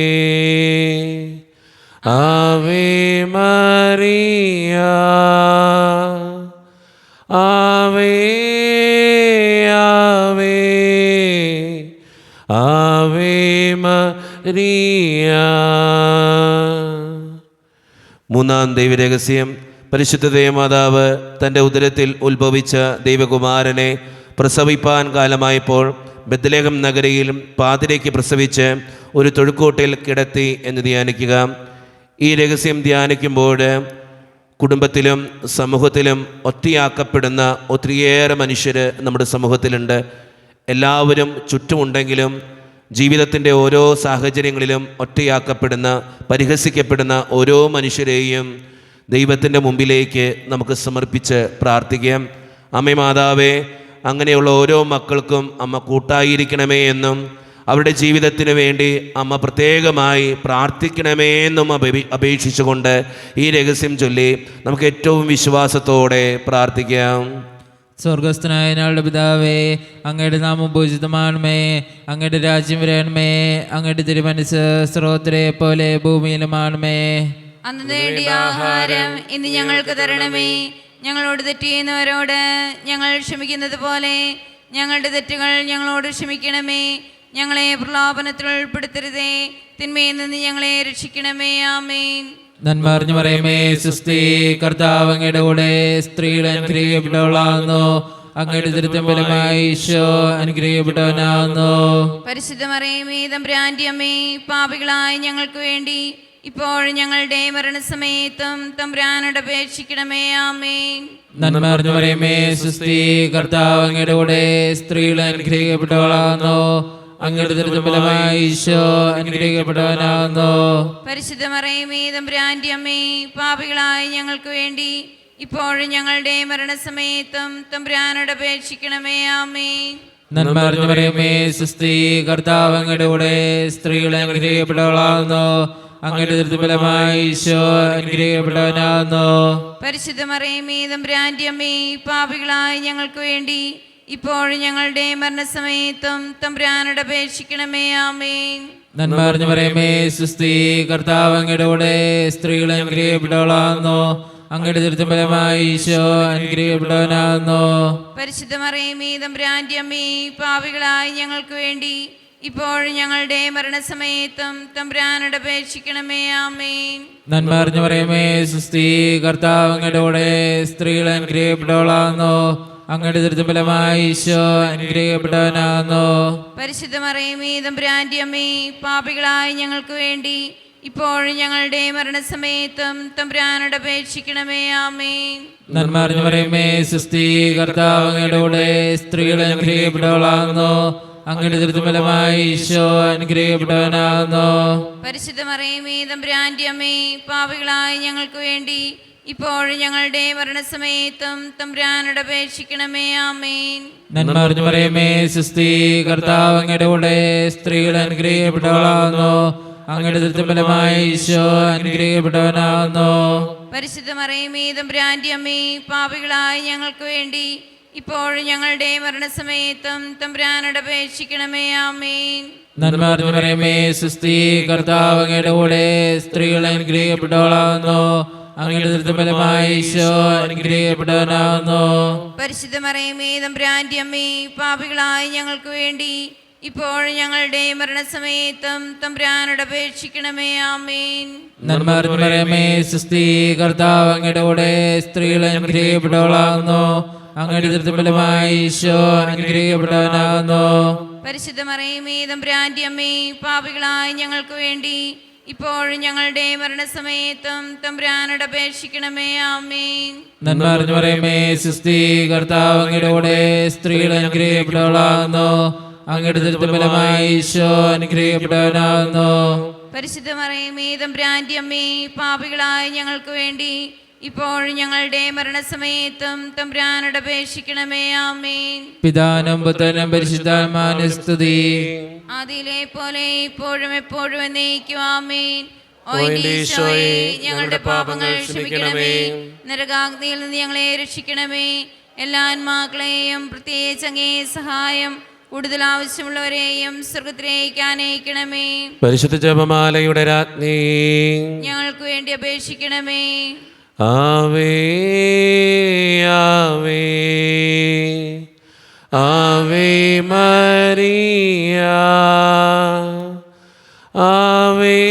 ആവേ മറിയ, ആവേ ആവേ ആവേ മറിയ. മൂന്നാം ദൈവരഹസ്യം, പരിശുദ്ധ ദൈവമാതാവ് തൻ്റെ ഉദരത്തിൽ ഉത്ഭവിച്ച ദൈവകുമാരനെ പ്രസവിപ്പാൻ കാലമായപ്പോൾ ബെത്ലഹേം നഗരിയിൽ പാതിരയ്ക്ക് പ്രസവിച്ച് ഒരു തൊഴുക്കോട്ടിൽ കിടത്തി എന്ന് ധ്യാനിക്കുക. ഈ രഹസ്യം ധ്യാനിക്കുമ്പോൾ കുടുംബത്തിലും സമൂഹത്തിലും ഒറ്റയാക്കപ്പെടുന്ന ഒത്തിരിയേറെ മനുഷ്യർ നമ്മുടെ സമൂഹത്തിലുണ്ട്. എല്ലാവരും ചുറ്റുമുണ്ടെങ്കിലും ജീവിതത്തിൻ്റെ ഓരോ സാഹചര്യങ്ങളിലും ഒറ്റയാക്കപ്പെടുന്ന, പരിഹസിക്കപ്പെടുന്ന ഓരോ മനുഷ്യരെയും ദൈവത്തിൻ്റെ മുമ്പിലേക്ക് നമുക്ക് സമർപ്പിച്ച് പ്രാർത്ഥിക്കാം. അമ്മേ മാതാവേ, അങ്ങനെയുള്ള ഓരോ മക്കൾക്കും അമ്മ കൂട്ടായിരിക്കണമേ എന്നും അവരുടെ ജീവിതത്തിന് വേണ്ടി അമ്മ പ്രത്യേകമായി പ്രാർത്ഥിക്കണമേ എന്നും അപേക്ഷിച്ചുകൊണ്ട് ഈ രഹസ്യം ചൊല്ലി നമുക്ക് ഏറ്റവും വിശ്വാസത്തോടെ പ്രാർത്ഥിക്കാം. സ്വർഗസ്ഥനായ ഞങ്ങളുടെ പിതാവേ, അങ്ങയുടെ നാമം പൂജിതമാണമേ, അങ്ങയുടെ രാജ്യം വരണമേ, അങ്ങയുടെ തിരുമനസ്സ് സ്രോതരെ പോലെ ഭൂമിയിലുമാണമേ. അന്ന് വേണ്ടിയ ആഹാരം ഇന്ന് ഞങ്ങൾക്ക് തരണമേ. ഞങ്ങളോട് തെറ്റ് ചെയ്യുന്നവരോട് ഞങ്ങൾ ക്ഷമിക്കുന്നത് പോലെ ഞങ്ങളുടെ തെറ്റുകൾ ഞങ്ങളോട് ക്ഷമിക്കണമേ. ഞങ്ങളെ പ്രലോഭനത്തിൽ ഉൾപ്പെടുത്തരുതേ, തിന്മയിൽ നിന്ന് ഞങ്ങളെ രക്ഷിക്കണമേ. ആമേൻ. നന്മ അറിഞ്ഞു പറയുമേ സുസ്തി, കർത്താവ് അങ്ങയുടെ കൂടെ സ്ത്രീകൾ അനുഗ്രഹിക്കപ്പെട്ടവളാകുന്നു, അങ്ങയുടെ ദുരിതം ഫലമായി ഈശോ അനുഗ്രഹിക്കപ്പെട്ടവനാകുന്നു. പരിശുദ്ധ മറിയമേ തമ്പുരാന്റെ അമ്മേ, പാപികളായ ഞങ്ങൾക്ക് വേണ്ടി ഇപ്പോഴും ഞങ്ങളുടെ മരണസമയത്തും തമ്പുരാനോട് അപേക്ഷിക്കണമേ. ആമേൻ. നന്മ അറിഞ്ഞു പറയുമേ സുസ്തി, കർത്താവ് അങ്ങയുടെ കൂടെ സ്ത്രീകൾ അനുഗ്രഹിക്കപ്പെട്ടവളാകുന്നു, അങ്ങയുടെ ദുരിതം ഫലമായി ഈശോ അനുഗ്രഹിക്കപ്പെട്ടവനാകുന്നു. പരിശുദ്ധ മറിയമേ തമ്പുരാന്റെ അമ്മേ, പാപികളായ ഞങ്ങൾക്ക് വേണ്ടി ഇപ്പോഴും ഞങ്ങളുടെ മരണസമയത്തും തമ്പുരാനോട് അപേക്ഷിക്കണമേ. ആമേൻ. നന്മ അറിഞ്ഞു പറയുമേ സുസ്തി, കർത്താവ് അങ്ങയുടെ കൂടെ സ്ത്രീകൾ അനുഗ്രഹിക്കപ്പെട്ടവളാകുന്നു, അങ്ങയുടെ ദുരിതം ഫലമായി ഈശോ അനുഗ്രഹിക്കപ്പെട്ടവനാകുന്നു. പരിശുദ്ധ മറിയമേ തമ്പുരാന്റെ അമ്മേ, പാപികളായ ഞങ്ങൾക്ക് വേണ്ടി ഇപ്പോഴും ഞങ്ങളുടെ മരണസമയത്തും തമ്പുരാനോട് അപേക്ഷിക്കണമേ. ആമേൻ. നന്മ അറിഞ്ഞു പറയുമേ സുസ്തി, കർത്താവ് അങ്ങയുടെ കൂടെ സ്ത്രീകൾ അനുഗ്രഹിക്കപ്പെട്ടവളാകുന്നു, അങ്ങയുടെ ദുരിതം ഫലമായി ഈശോ അനുഗ്രഹിക്കപ്പെട്ടവനാകുന്നു. പരിശുദ്ധ മറിയമേ തമ്പുരാന്റെ അമ്മേ, പാപികളായ ഞങ്ങൾക്ക് വേണ്ടി ഇപ്പോഴും ഞങ്ങളുടെ മരണസമയത്തും തമ്പുരാനോട് അപേക്ഷിക്കണമേ. ആമേൻ. നന്മ അറിഞ്ഞു പറയുമേ സുസ്തി, കർത്താവ് അങ്ങയുടെ കൂടെ സ്ത്രീകൾ അനുഗ്രഹിക്കപ്പെട്ടവളാകുന്നു, അങ്ങയുടെ ദുരിതം ഫലമായി ഈശോ അനുഗ്രഹിക്കപ്പെട്ടവനാകുന്നു. പരിശുദ്ധ മറിയമേ തമ്പുരാന്റെ അമ്മേ, പാപികളായ ഞങ്ങൾക്ക് വേണ്ടി ഇപ്പോഴും ഞങ്ങളുടെ മരണസമയത്തും തമ്പുരാനോട് അപേക്ഷിക്കണമേ. ആമേൻ. നന്മ അറിഞ്ഞു പറയുമേ സുസ്തി, കർത്താവ് അങ്ങയുടെ കൂടെ സ്ത്രീകൾ അനുഗ്രഹിക്കപ്പെട്ടവളാകുന്നു, അങ്ങയുടെ ദുരിതം ഫലമായി ഈശോ അനുഗ്രഹിക്കപ്പെട്ടവനാകുന്നു. പരിശുദ്ധ മറിയമേ തമ്പുരാന്റെ അമ്മേ, പാപികളായ ഞങ്ങൾക്ക് വേണ്ടി ഇപ്പോഴും ഞങ്ങളുടെ മരണസമയത്തും തമ്പുരാനോട് അപേക്ഷിക്കണമേ. ആമേൻ. നന്മ അറിഞ്ഞു പറയുമേ സുസ്തി, കർത്താവ് അങ്ങയുടെ കൂടെ സ്ത്രീകൾ അനുഗ്രഹിക്കപ്പെട്ടവളാകുന്നു, അങ്ങയുടെ ദുരിതം ഫലമായി ഈശോ അനുഗ്രഹിക്കപ്പെട്ടവനാകുന്നു. പരിശുദ്ധ മറിയമേ തമ്പുരാന്റെ അമ്മേ, പാപികളായ ഞങ്ങൾക്ക് വേണ്ടി ഇപ്പോഴും ഞങ്ങളുടെ മരണസമയത്തും തമ്പുരാനോട് അപേക്ഷിക്കണമേ. ആമേൻ. നന്മ അറിഞ്ഞു പറയുമേ സുസ്തി, കർത്താവ് അങ്ങയുടെ കൂടെ സ്ത്രീകൾ അനുഗ്രഹിക്കപ്പെട്ടവളാകുന്നു, അങ്ങയുടെ ദുരിതം ഫലമായി ഈശോ അനുഗ്രഹിക്കപ്പെട്ടവനാകുന്നു. പരിശുദ്ധ മറിയമേ തമ്പുരാന്റെ അമ്മേ, പാപികളായ ഞങ്ങൾക്ക് വേണ്ടി ഇപ്പോഴും ഞങ്ങളുടെ മരണസമയത്തും തമ്പുരാനോട് അപേക്ഷിക്കണമേ. ആമേൻ. നന്മ അറിഞ്ഞു പറയുമേ സുസ്തി, കർത്താവ് അങ്ങയുടെ കൂടെ സ്ത്രീകൾ അനുഗ്രഹിക്കപ്പെട്ടവളാകുന്നു, അങ്ങയുടെ ദുരിതം ഫലമായി ഈശോ അനുഗ്രഹിക്കപ്പെട്ടവനാകുന്നു. പരിശുദ്ധ മറിയമേ തമ്പുരാന്റെ അമ്മേ, പാപികളായ ഞങ്ങൾക്ക് വേണ്ടി ഇപ്പോഴും ഞങ്ങളുടെ മരണസമയത്തും തമ്പുരാനോട് അപേക്ഷിക്കണമേ. ആമേൻ. നന്മ അറിഞ്ഞു പറയുമേ സുസ്തി, കർത്താവ് അങ്ങയുടെ കൂടെ സ്ത്രീകൾ അനുഗ്രഹിക്കപ്പെട്ടവളാകുന്നു, അങ്ങയുടെ ദുരിതം ഫലമായി ഈശോ അനുഗ്രഹിക്കപ്പെട്ടവനാകുന്നു. പരിശുദ്ധ മറിയമേ തമ്പുരാന്റെ അമ്മേ, പാപികളായ ഞങ്ങൾക്ക് വേണ്ടി ഇപ്പോഴും ഞങ്ങളുടെ മരണസമയത്തും തമ്പുരാനോട് അപേക്ഷിക്കണമേ. ആമേൻ. പിതാനും പുത്രനും പരിശുദ്ധാത്മാവിനും സ്തുതി. ആദിയിലെ പോലെ ഇപ്പോഴും എപ്പോഴും എന്നേക്കും. ആമേൻ. ഓ എൻ്റെ ഈശോയേ, ഞങ്ങളുടെ പാപങ്ങൾ ക്ഷമിക്കണമേ, നരകാഗ്നിയിൽ നിന്ന് ഞങ്ങളെ രക്ഷിക്കണമേ. എല്ലാ ആത്മാക്കളെയും പ്രത്യേകിച്ച് അങ്ങേ സഹായം കൂടുതൽ ആവശ്യമുള്ളവരെയും സ്വർഗത്തിലേക്ക് ആനയിക്കണമേ. പരിശുദ്ധ ജപമാലയുടെ രാജ്ഞി, ഞങ്ങൾക്ക് വേണ്ടി അപേക്ഷിക്കണമേ. ആവേ ആവേ ആവേ മരിയ, ആവേ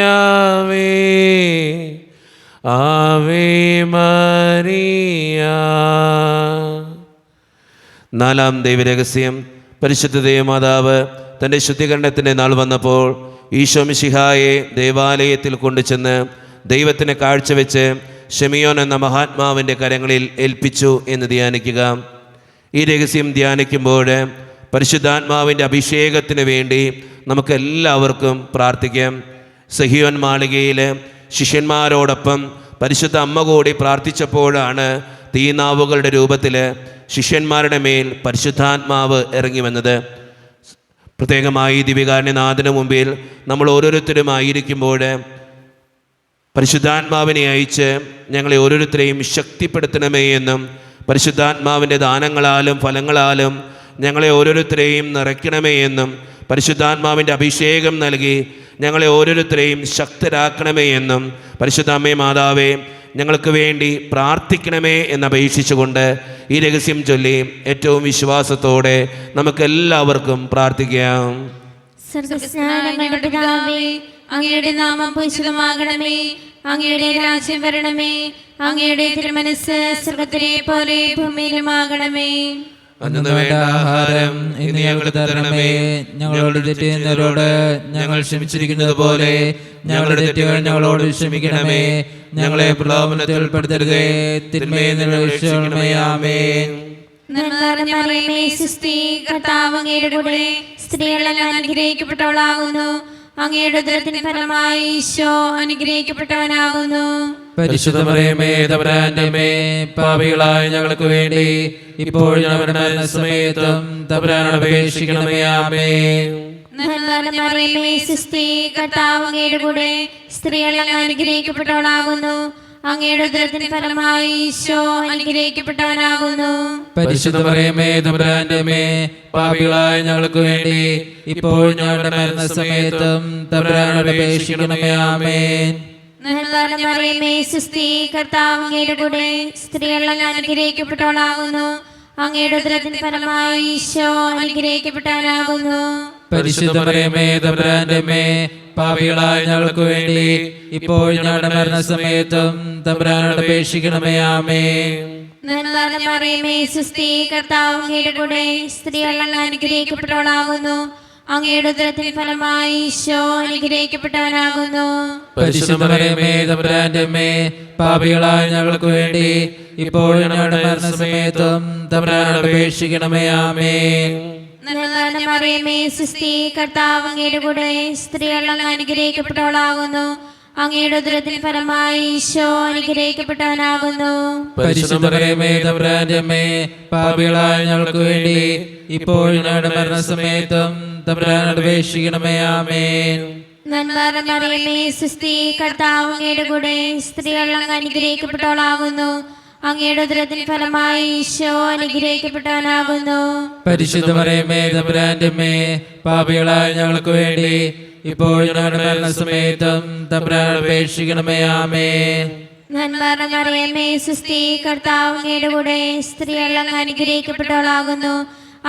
ആവേ ആവേ മരിയ. നാലാം ദൈവരഹസ്യം. പരിശുദ്ധ ദൈവമാതാവ് തൻ്റെ ശുദ്ധീകരണത്തിൻ്റെ നാൾ വന്നപ്പോൾ ഈശോ മിശിഹായെ ദേവാലയത്തിൽ കൊണ്ടുചെന്ന് ദൈവത്തിന് കാഴ്ചവെച്ച് ഷെമിയോൻ എന്ന മഹാത്മാവിൻ്റെ കരങ്ങളിൽ ഏൽപ്പിച്ചു എന്ന് ധ്യാനിക്കുക. ഈ രഹസ്യം ധ്യാനിക്കുമ്പോൾ പരിശുദ്ധാത്മാവിൻ്റെ അഭിഷേകത്തിന് വേണ്ടി നമുക്കെല്ലാവർക്കും പ്രാർത്ഥിക്കാം. സഹിയോൻ മാളികയിൽ ശിഷ്യന്മാരോടൊപ്പം പരിശുദ്ധ അമ്മ കൂടി പ്രാർത്ഥിച്ചപ്പോഴാണ് തീനാവുകളുടെ രൂപത്തിൽ ശിഷ്യന്മാരുടെ മേൽ പരിശുദ്ധാത്മാവ് ഇറങ്ങി വന്നത്. പ്രത്യേകമായി ദിവ്യകാരുണ്യനാഥന് മുമ്പിൽ നമ്മൾ ഓരോരുത്തരുമായിരിക്കുമ്പോൾ പരിശുദ്ധാത്മാവിനെ അയച്ച് ഞങ്ങളെ ഓരോരുത്തരെയും ശക്തിപ്പെടുത്തണമേ എന്നും പരിശുദ്ധാത്മാവിൻ്റെ ദാനങ്ങളാലും ഫലങ്ങളാലും ഞങ്ങളെ ഓരോരുത്തരെയും നിറയ്ക്കണമേ എന്നും പരിശുദ്ധാത്മാവിൻ്റെ അഭിഷേകം നൽകി ഞങ്ങളെ ഓരോരുത്തരെയും ശക്തരാക്കണമേ എന്നും പരിശുദ്ധ അമ്മേ മാതാവേ ഞങ്ങൾക്ക് വേണ്ടി പ്രാർത്ഥിക്കണമേ എന്നപേക്ഷിച്ചുകൊണ്ട് ഈ രഹസ്യം ചൊല്ലി ഏറ്റവും വിശ്വാസത്തോടെ നമുക്കെല്ലാവർക്കും പ്രാർത്ഥിക്കാം. സ്വർഗ്ഗസ്നാനങ്ങളുടെ പിതാവേ, അങ്ങയുടെ നാമം പൂജിതമാകണമേ, അങ്ങയുടെ രാജ്യം വരണമേ, അങ്ങയുടെ തിരുമനസ്സ് സ്വർഗ്ഗത്തിലെ പോലെ ഭൂമിയിലുമാകണമേ. അന്നു വേണ്ട ആഹാരം ഇന്ന് ഞങ്ങൾക്ക് തരണമേ. ഞങ്ങളോട് തെറ്റ് ചെയ്യുന്നവരോട് ഞങ്ങൾ ക്ഷമിച്ചിരിക്കുന്നത് പോലെ ഞങ്ങളുടെ തെറ്റുകൾ ഞങ്ങളോട് ക്ഷമിക്കണമേ. ഞങ്ങളെ പ്രലോഭനത്തിൽ ഉൾപ്പെടുത്തരുതേ, തിന്മയിൽ നിന്ന് രക്ഷിക്കണമേ. ആമേൻ. നന്മ നിറഞ്ഞ മറിയമേ, സ്വസ്തി, കർത്താവ് അങ്ങയുടെ കൂടെ സ്ത്രീകളിൽ അനുഗ്രഹിക്കപ്പെട്ടവളാകുന്നു. അങ്ങയുടെ ഉദരത്തിൻ ഫലമായി ഈശോ അനുഗ്രഹിക്കപ്പെട്ടവനാകുന്നു. പരിശുദ്ധ മറിയമേ, തമ്പുരാന്റെ അമ്മേ, പാപികളായ ഞങ്ങൾക്ക് വേണ്ടി ഇപ്പോൾ ഞങ്ങളുടെ മരണസമയത്തും തമ്പുരാനോട് അപേക്ഷിക്കണമേ. ആമേൻ. നന്മ നിറഞ്ഞ മറിയമേ, സ്വസ്തി, കർത്താവ് അങ്ങയുടെ കൂടെ സ്ത്രീകളിൽ അനുഗ്രഹിക്കപ്പെട്ടവളാകുന്നു. അങ്ങയുടെ ഉദരത്തിൻ ഫലമായി ഈശോ അനുഗ്രഹിക്കപ്പെട്ടവനാകുന്നു. പരിശുദ്ധ മറിയമേ, തമ്പുരാന്റെ അമ്മേ, പാപികളായ ഞങ്ങൾക്ക് വേണ്ടി ഇപ്പോൾ ഞങ്ങളുടെ മരണസമയത്തും തമ്പുരാനോട് അപേക്ഷിക്കണമേ. ആമേൻ. നന്മ നിറഞ്ഞ മറിയമേ, സ്വസ്തി, കർത്താവ് അങ്ങയുടെ കൂടെ സ്ത്രീകളിൽ അനുഗ്രഹിക്കപ്പെട്ടവളാകുന്നു. അങ്ങയുടെ ഉദരത്തിൻ ഫലമായി ഈശോ അനുഗ്രഹിക്കപ്പെട്ടവനാകുന്നു. പരിശുദ്ധ മറിയമേ, തമ്പുരാന്റെ അമ്മേ, പാപികളായ ഞങ്ങൾക്ക് വേണ്ടി ഇപ്പോൾ ഞങ്ങളുടെ മരണസമയത്തും തമ്പുരാനോട് അപേക്ഷിക്കണമേ. ആമേൻ. നന്മ നിറഞ്ഞ മറിയമേ, സ്വസ്തി, കർത്താവ് അങ്ങയുടെ കൂടെ സ്ത്രീകളിൽ അനുഗ്രഹിക്കപ്പെട്ടവളാകുന്നു. അങ്ങയുടെ ഉദരത്തിൻ ഫലമായി ഈശോ അനുഗ്രഹിക്കപ്പെട്ടവനാകുന്നു. പരിശുദ്ധ മറിയമേ, തമ്പുരാന്റെ അമ്മേ, പാപികളായ ഞങ്ങൾക്ക് വേണ്ടി ഇപ്പോൾ ഞങ്ങളുടെ മരണസമയത്തും തമ്പുരാനോട് അപേക്ഷിക്കണമേ. ആമേൻ. നന്മ നിറഞ്ഞ മറിയമേ, സ്വസ്തി, കർത്താവ് അങ്ങയുടെ കൂടെ സ്ത്രീകളിൽ അനുഗ്രഹിക്കപ്പെട്ടവളാകുന്നു. അങ്ങയുടെ ഉദരത്തിൻ ഫലമായി ഈശോ അനുഗ്രഹിക്കപ്പെട്ടവനാകുന്നു. പരിശുദ്ധ മറിയമേ, തമ്പുരാന്റെ അമ്മേ, പാപികളായ ഞങ്ങൾക്ക് വേണ്ടി ഇപ്പോൾ ഞങ്ങളുടെ മരണസമയത്തും തമ്പുരാനോട് അപേക്ഷിക്കണമേ. ആമേൻ. നന്മ നിറഞ്ഞ മറിയമേ, സ്വസ്തി, കർത്താവ് അങ്ങയുടെ കൂടെ സ്ത്രീകളിൽ അനുഗ്രഹിക്കപ്പെട്ടവളാകുന്നു. അങ്ങയുടെ ഉദരത്തിൻ ഫലമായി ഈശോ അനുഗ്രഹിക്കപ്പെട്ടവനാകുന്നു. പരിശുദ്ധ മറിയമേ, തമ്പുരാന്റെ അമ്മേ, പാപികളായ ഞങ്ങൾക്ക് വേണ്ടി ഇപ്പോൾ ഞങ്ങളുടെ മരണസമയത്തും തമ്പുരാനോട് അപേക്ഷിക്കണമേ. ആമേൻ. നന്മ നിറഞ്ഞ മറിയമേ, സ്വസ്തി, കർത്താവ് അങ്ങയുടെ കൂടെ സ്ത്രീകളിൽ അനുഗ്രഹിക്കപ്പെട്ടവളാകുന്നു.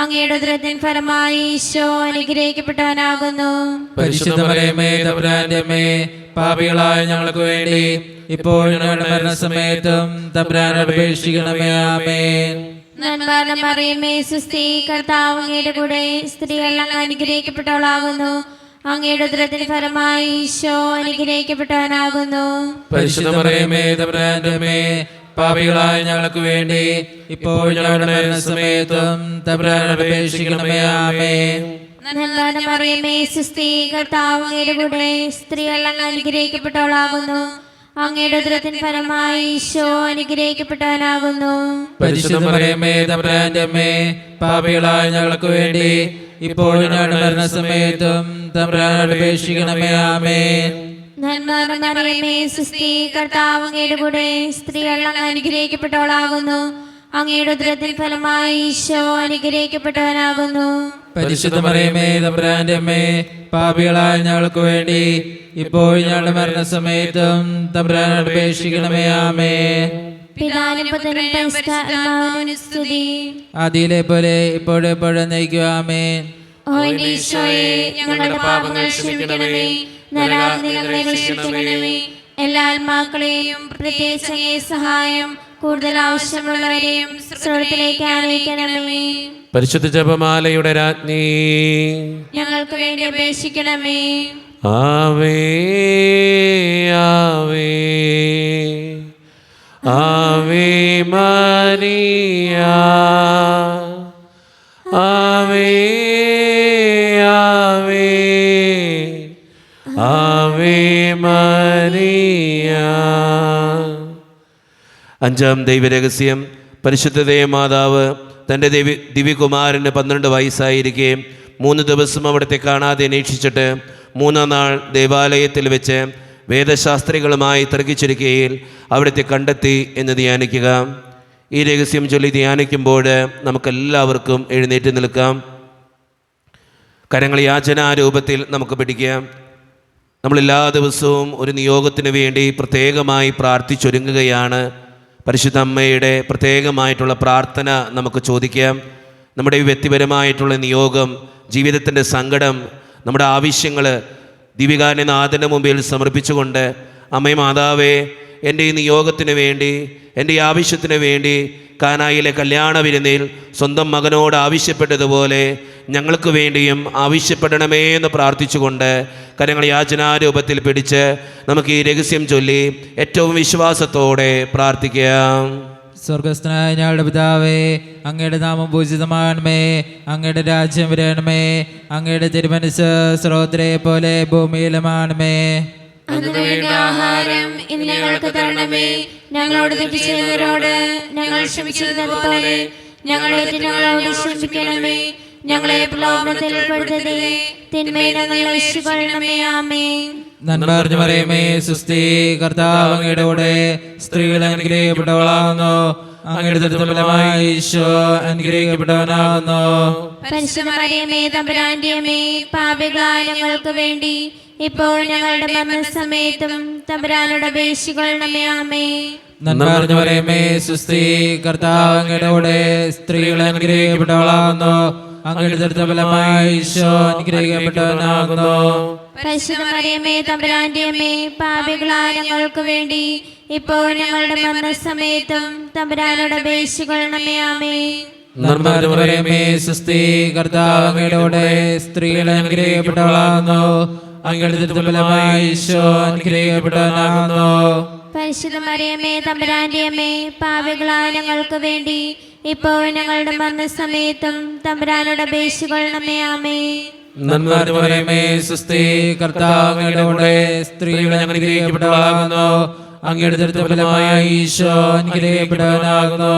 അങ്ങയുടെ ഉദരത്തിൻ ഫലമായി ഈശോ അനുഗ്രഹിക്കപ്പെട്ടവനാകുന്നു. പരിശുദ്ധ മറിയമേ, തമ്പുരാന്റെ അമ്മേ, പാപികളായ ഞങ്ങൾക്ക് വേണ്ടി ഇപ്പോൾ ഞങ്ങളുടെ മരണസമയത്തും തമ്പുരാനോട് അപേക്ഷിക്കണമേ. ആമേൻ. നന്മ നിറഞ്ഞ മറിയമേ, സ്വസ്തി, കർത്താവ് അങ്ങയുടെ കൂടെ സ്ത്രീകളിൽ അനുഗ്രഹിക്കപ്പെട്ടവളാകുന്നു. അങ്ങയുടെ ഉദരത്തിൻ ഫലമായി ഈശോ അനുഗ്രഹിക്കപ്പെട്ടവനാകുന്നു. പരിശുദ്ധ മറിയമേ, തമ്പുരാന്റെ അമ്മേ, പാപികളായ ഞങ്ങൾക്ക് വേണ്ടി ഇപ്പോൾ ഞങ്ങളുടെ മരണസമയത്തും തമ്പുരാനോട് അപേക്ഷിക്കണമേ. ആമേൻ. നന്മ നിറഞ്ഞ മറിയമേ, സ്വസ്തി, കർത്താവ് അങ്ങയുടെ കൂടെ സ്ത്രീകളിൽ അനുഗ്രഹിക്കപ്പെട്ടവളാകുന്നു. അങ്ങയുടെ ഉദരത്തിൻ ഫലമായി ഈശോ അനുഗ്രഹിക്കപ്പെട്ടവനാകുന്നു. പരിശുദ്ധ മറിയമേ, തമ്പുരാന്റെ അമ്മേ, പാപികളായ ഞങ്ങൾക്ക് വേണ്ടി ഇപ്പോൾ ഞങ്ങളുടെ മരണസമയത്തും തമ്പുരാനോട് അപേക്ഷിക്കണമേ. ആമേൻ. നന്മ നിറഞ്ഞ മറിയമേ, സ്വസ്തി, കർത്താവ് അങ്ങയുടെ കൂടെ സ്ത്രീകളിൽ അനുഗ്രഹിക്കപ്പെട്ടവളാകുന്നു. അങ്ങയുടെ ഉദരത്തിൻ ഫലമായി ഈശോ അനുഗ്രഹിക്കപ്പെട്ടവനാകുന്നു. പരിശുദ്ധ മറിയമേ, തമ്പുരാന്റെ അമ്മേ, പാപികളായ ഞങ്ങൾക്ക് വേണ്ടി ഇപ്പോൾ ഞങ്ങളുടെ മരണസമയത്തും തമ്പുരാനോട് അപേക്ഷിക്കണമേ. ആമേൻ. പിതാവിനും പുത്രനും പരിശുദ്ധാത്മാവിനും സ്തുതി. ആദിയിലെ പോലെ ഇപ്പോഴെപ്പോഴും നയിക്കുക. ആമേൻ. ഓ എന്റെ ഈശോയെ, ഞങ്ങളുടെ പാപങ്ങൾ ക്ഷമിക്കണമേ, നരകാഗ്നി ഞങ്ങളെ രക്ഷിക്കണമേ. എല്ലാ ആത്മാക്കളെയും പ്രത്യേകിച്ച് അങ്ങേ സഹായം കൂടുതൽ ആവശ്യമുള്ളവരെയും സ്വർഗ്ഗത്തിലേക്ക് ആനയിക്കണമേ. പരിശുദ്ധ ജപമാലയുടെ രാജ്ഞി, ഞങ്ങൾക്ക് വേണ്ടി അപേക്ഷിക്കണമേ. ആവേ ആവേ ആവേ മരിയ, ആവേ ആവേ ആവേ മരിയ. അഞ്ചാം ദൈവരഹസ്യം. പരിശുദ്ധ മാതാവ് തൻ്റെ ദിവ്യകുമാരന് 12 വയസ്സായിരിക്കെ 3 ദിവസം അവിടുത്തെ കാണാതെ അന്വേഷിച്ചിട്ട് 3-ാം നാൾ ദേവാലയത്തിൽ വെച്ച് വേദശാസ്ത്രികളുമായി തർക്കിച്ചിരിക്കുകയിൽ അവിടുത്തെ കണ്ടെത്തി എന്ന് ധ്യാനിക്കുക. ഈ രഹസ്യം ചൊല്ലി ധ്യാനിക്കുമ്പോൾ നമുക്കെല്ലാവർക്കും എഴുന്നേറ്റ് നിൽക്കാം. കരങ്ങൾ യാചനാരൂപത്തിൽ നമുക്ക് പിടിക്കാം. നമ്മളെല്ലാ ദിവസവും ഒരു നിയോഗത്തിന് വേണ്ടി പ്രത്യേകമായി പ്രാർത്ഥിച്ചൊരുങ്ങുകയാണ്. പരിശുദ്ധ അമ്മയുടെ പ്രത്യേകമായിട്ടുള്ള പ്രാർത്ഥന നമുക്ക് ചോദിക്കാം. നമ്മുടെ ഈ വ്യക്തിപരമായിട്ടുള്ള നിയോഗം, ജീവിതത്തിൻ്റെ സങ്കടം, നമ്മുടെ ആവശ്യങ്ങൾ ദിവികാരനാഥൻ്റെ മുമ്പിൽ സമർപ്പിച്ചുകൊണ്ട്, അമ്മേ മാതാവേ, എൻ്റെ ഈ നിയോഗത്തിന് വേണ്ടി, എൻ്റെ ഈ ആവശ്യത്തിന് വേണ്ടി കാനായിലെ കല്യാണ വിരുന്നിൽ സ്വന്തം മകനോട് ആവശ്യപ്പെട്ടതുപോലെ ഞങ്ങൾക്ക് വേണ്ടിയും ആവശ്യപ്പെടണമേ എന്ന് പ്രാർത്ഥിച്ചുകൊണ്ട് കരങ്ങൾ യാചനാരൂപത്തിൽ പിടിച്ച് നമുക്ക് ഈ രഹസ്യം ചൊല്ലി ഏറ്റവും വിശ്വാസത്തോടെ പ്രാർത്ഥിക്കാം. സ്വർഗസ്ഥനായ ഞങ്ങളുടെ പിതാവേ, അങ്ങയുടെ നാമം പൂജിതമാകണമേ, അങ്ങയുടെ രാജ്യം വരണമേ, അങ്ങയുടെ തിരുമനസ്സ് സ്രോതരെ പോലെ ഭൂമിയിലുമാണമേ. അന്നു വേണ്ട ആഹാരം ഇന്ന് ഞങ്ങൾക്ക് തരണമേ. ഞങ്ങളോട് തെറ്റ് ചെയ്തവരോട് ഞങ്ങൾ ക്ഷമിക്കുന്നത് പോലെ ഞങ്ങളുടെ തെറ്റുകളോട് ക്ഷമിക്കണമേ. ഞങ്ങളെ പ്രലോഭനത്തിൽ ഉൾപ്പെടുത്തരുതേ, തിന്മയിൽ നിന്ന് ഞങ്ങളെ രക്ഷിക്കണമേ. ആമേൻ. നന്മ നിറഞ്ഞ മറിയമേ, സ്വസ്തി, കർത്താവ് അങ്ങയുടെ കൂടെ സ്ത്രീകൾ അനുഗ്രഹിക്കപ്പെട്ടവളാകുന്നു. അങ്ങയുടെ ഫലമായി ഈശോ അനുഗ്രഹിക്കപ്പെട്ടവനാകുന്നു. പരിശുദ്ധ മറിയമേ, തമ്പുരാന്റെ അമ്മേ, പാപികളായ ഞങ്ങൾക്ക് വേണ്ടി ഇപ്പോൾ ഞങ്ങളുടെ മരണസമയത്തും തമ്പുരാനോട് അപേക്ഷിക്കണമേ. ആമേൻ. നന്മ നിറഞ്ഞ മറിയമേ, സ്വസ്തി, കർത്താവ് അങ്ങയുടെ കൂടെ സ്ത്രീകൾ അനുഗ്രഹിക്കപ്പെട്ടവളാകുന്നു. അങ്ങയുടെ ഫലമായി ഈശോ അനുഗ്രഹിക്കപ്പെട്ടവനാകുന്നു. പരിശുദ്ധ മറിയമേ, തമ്പുരാന്റെ അമ്മേ, പാപികളായ ഞങ്ങൾക്ക് വേണ്ടി ഇപ്പോൾ ഞങ്ങളുടെ മരണസമയത്തും തമ്പുരാനോട് അപേക്ഷിക്കണമേ. ആമേൻ. നന്മ നിറഞ്ഞ മറിയമേ, സ്വസ്തി, കർത്താവ് അങ്ങയുടെ കൂടെ സ്ത്രീകൾ അനുഗ്രഹിക്കപ്പെട്ടവളാകുന്നു. അങ്ങയുടെ ഫലമായി ഈശോ അനുഗ്രഹിക്കപ്പെട്ടവനാകുന്നു. പരിശുദ്ധ മറിയമേ, തമ്പുരാന്റെ അമ്മേ, പാപികളായ ഞങ്ങൾക്ക് വേണ്ടി ഇപ്പോൾ ഞങ്ങളുടെ മരണസമയത്തും തമ്പുരാനോട് അപേക്ഷിക്കണമേ. ആമേൻ. നന്മ നിറഞ്ഞ മറിയമേ, സ്വസ്തി, കർത്താവ് അങ്ങയുടെ കൂടെ സ്ത്രീകൾ അനുഗ്രഹിക്കപ്പെട്ടവളാകുന്നു. അങ്ങയുടെ ഫലമായി ഈശോ അനുഗ്രഹിക്കപ്പെട്ടവനാകുന്നു.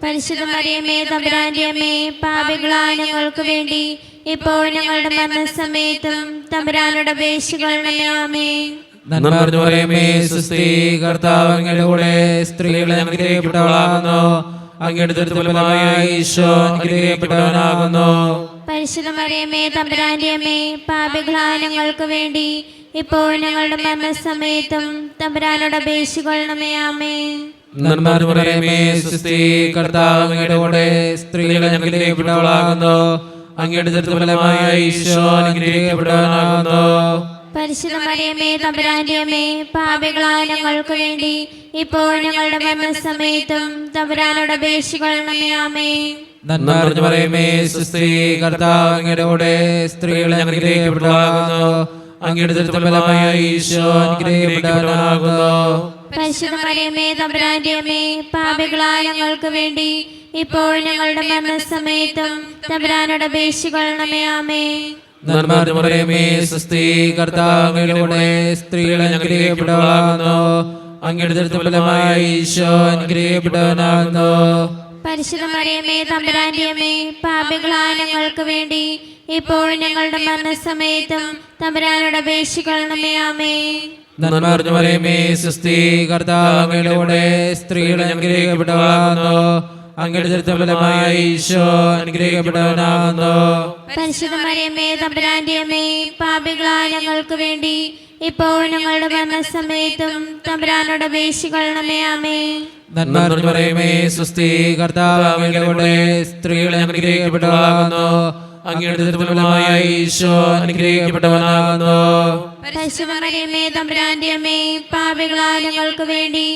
പരിശുദ്ധ മറിയമേ, തമ്പുരാന്റെ അമ്മേ, പാപികളായ ഞങ്ങൾക്ക് വേണ്ടി ഇപ്പോൾ ഞങ്ങളുടെ മരണസമയത്തും തമ്പുരാനോട് അപേക്ഷിക്കണമേ. ആമേൻ. നന്മ നിറഞ്ഞ മറിയമേ, സ്വസ്തി, കർത്താവ് അങ്ങയുടെ കൂടെ സ്ത്രീകൾ അനുഗ്രഹിക്കപ്പെട്ടവളാകുന്നു. അങ്ങയുടെ ഫലമായി ഈശോ അനുഗ്രഹിക്കപ്പെട്ടവനാകുന്നു. പരിശുദ്ധ മറിയമേ, തമ്പുരാന്റെ അമ്മേ, പാപികളായ ഞങ്ങൾക്ക് വേണ്ടി ഇപ്പോൾ ഞങ്ങളുടെ മരണസമയത്തും തമ്പുരാനോട് അപേക്ഷിക്കണമേ. ആമേൻ. നന്മ നിറഞ്ഞ മറിയമേ, സ്വസ്തി, കർത്താവ് അങ്ങയുടെ കൂടെ സ്ത്രീകൾ അനുഗ്രഹിക്കപ്പെട്ടവളാകുന്നു. അങ്ങയുടെ ഫലമായി ഈശോ അനുഗ്രഹിക്കപ്പെട്ടവനാകുന്നു. പരിശുദ്ധ മറിയമേ, തമ്പുരാന്റെ അമ്മേ, പാപികളായ ഞങ്ങൾക്ക് വേണ്ടി ഇപ്പോൾ ഞങ്ങളുടെ മരണസമയത്തും തമ്പുരാനോട് അപേക്ഷിക്കണമേ. ആമേൻ. നന്മ നിറഞ്ഞ മറിയമേ, സ്വസ്തി, കർത്താവ് അങ്ങയുടെ കൂടെ സ്ത്രീകൾ അനുഗ്രഹിക്കപ്പെട്ടവളാകുന്നു. അങ്ങയുടെ ഫലമായി ഈശോ അനുഗ്രഹിക്കപ്പെട്ടവനാകുന്നു. പരിശുദ്ധ മറിയമേ, തമ്പുരാന്റെ അമ്മേ, പാപികളായ ഞങ്ങൾക്ക് വേണ്ടി ഇപ്പോൾ ഞങ്ങളുടെ മരണസമയത്തും തമ്പുരാനോട് അപേക്ഷിക്കണമേ. ആമേൻ. നന്മ നിറഞ്ഞ മറിയമേ, സ്വസ്തി, കർത്താവ് അങ്ങയുടെ കൂടെ സ്ത്രീകൾ അനുഗ്രഹിക്കപ്പെട്ടവളാകുന്നു. അങ്ങയുടെ ഫലമായി ഈശോ അനുഗ്രഹിക്കപ്പെട്ടവനാകുന്നു. പരിശുദ്ധ മറിയമേ, തമ്പുരാന്റെ അമ്മേ, പാപികളായ ഞങ്ങൾക്ക് വേണ്ടി ഇപ്പോൾ ഞങ്ങളുടെ മരണസമയത്തും തമ്പുരാനോട് അപേക്ഷിക്കണമേ. ആമേൻ. നന്മ നിറഞ്ഞ മറിയമേ, സ്വസ്തി, കർത്താവ് അങ്ങയുടെ കൂടെ സ്ത്രീകൾ അനുഗ്രഹിക്കപ്പെട്ടവളാകുന്നു. അങ്ങയുടെ ഫലമായി ഈശോ അനുഗ്രഹിക്കപ്പെട്ടവനാകുന്നു. പരിശുദ്ധ മറിയമേ, തമ്പുരാന്റെ അമ്മേ, പാപികളായ ഞങ്ങൾക്ക് വേണ്ടി ഇപ്പോൾ ഞങ്ങളുടെ മരണസമയത്തും തമ്പുരാനോട് അപേക്ഷിക്കണമേ. ആമേൻ. നന്മ നിറഞ്ഞ മറിയമേ, സ്വസ്തി, കർത്താവ് അങ്ങയുടെ കൂടെ സ്ത്രീകൾ അനുഗ്രഹിക്കപ്പെട്ടവളാകുന്നു. അങ്ങയുടെ ഫലമായി ഈശോ അനുഗ്രഹിക്കപ്പെട്ടവനാകുന്നു. പരിശുദ്ധ മറിയമേ, തമ്പുരാന്റെ അമ്മേ, പാപികളായ ഞങ്ങൾക്ക് വേണ്ടി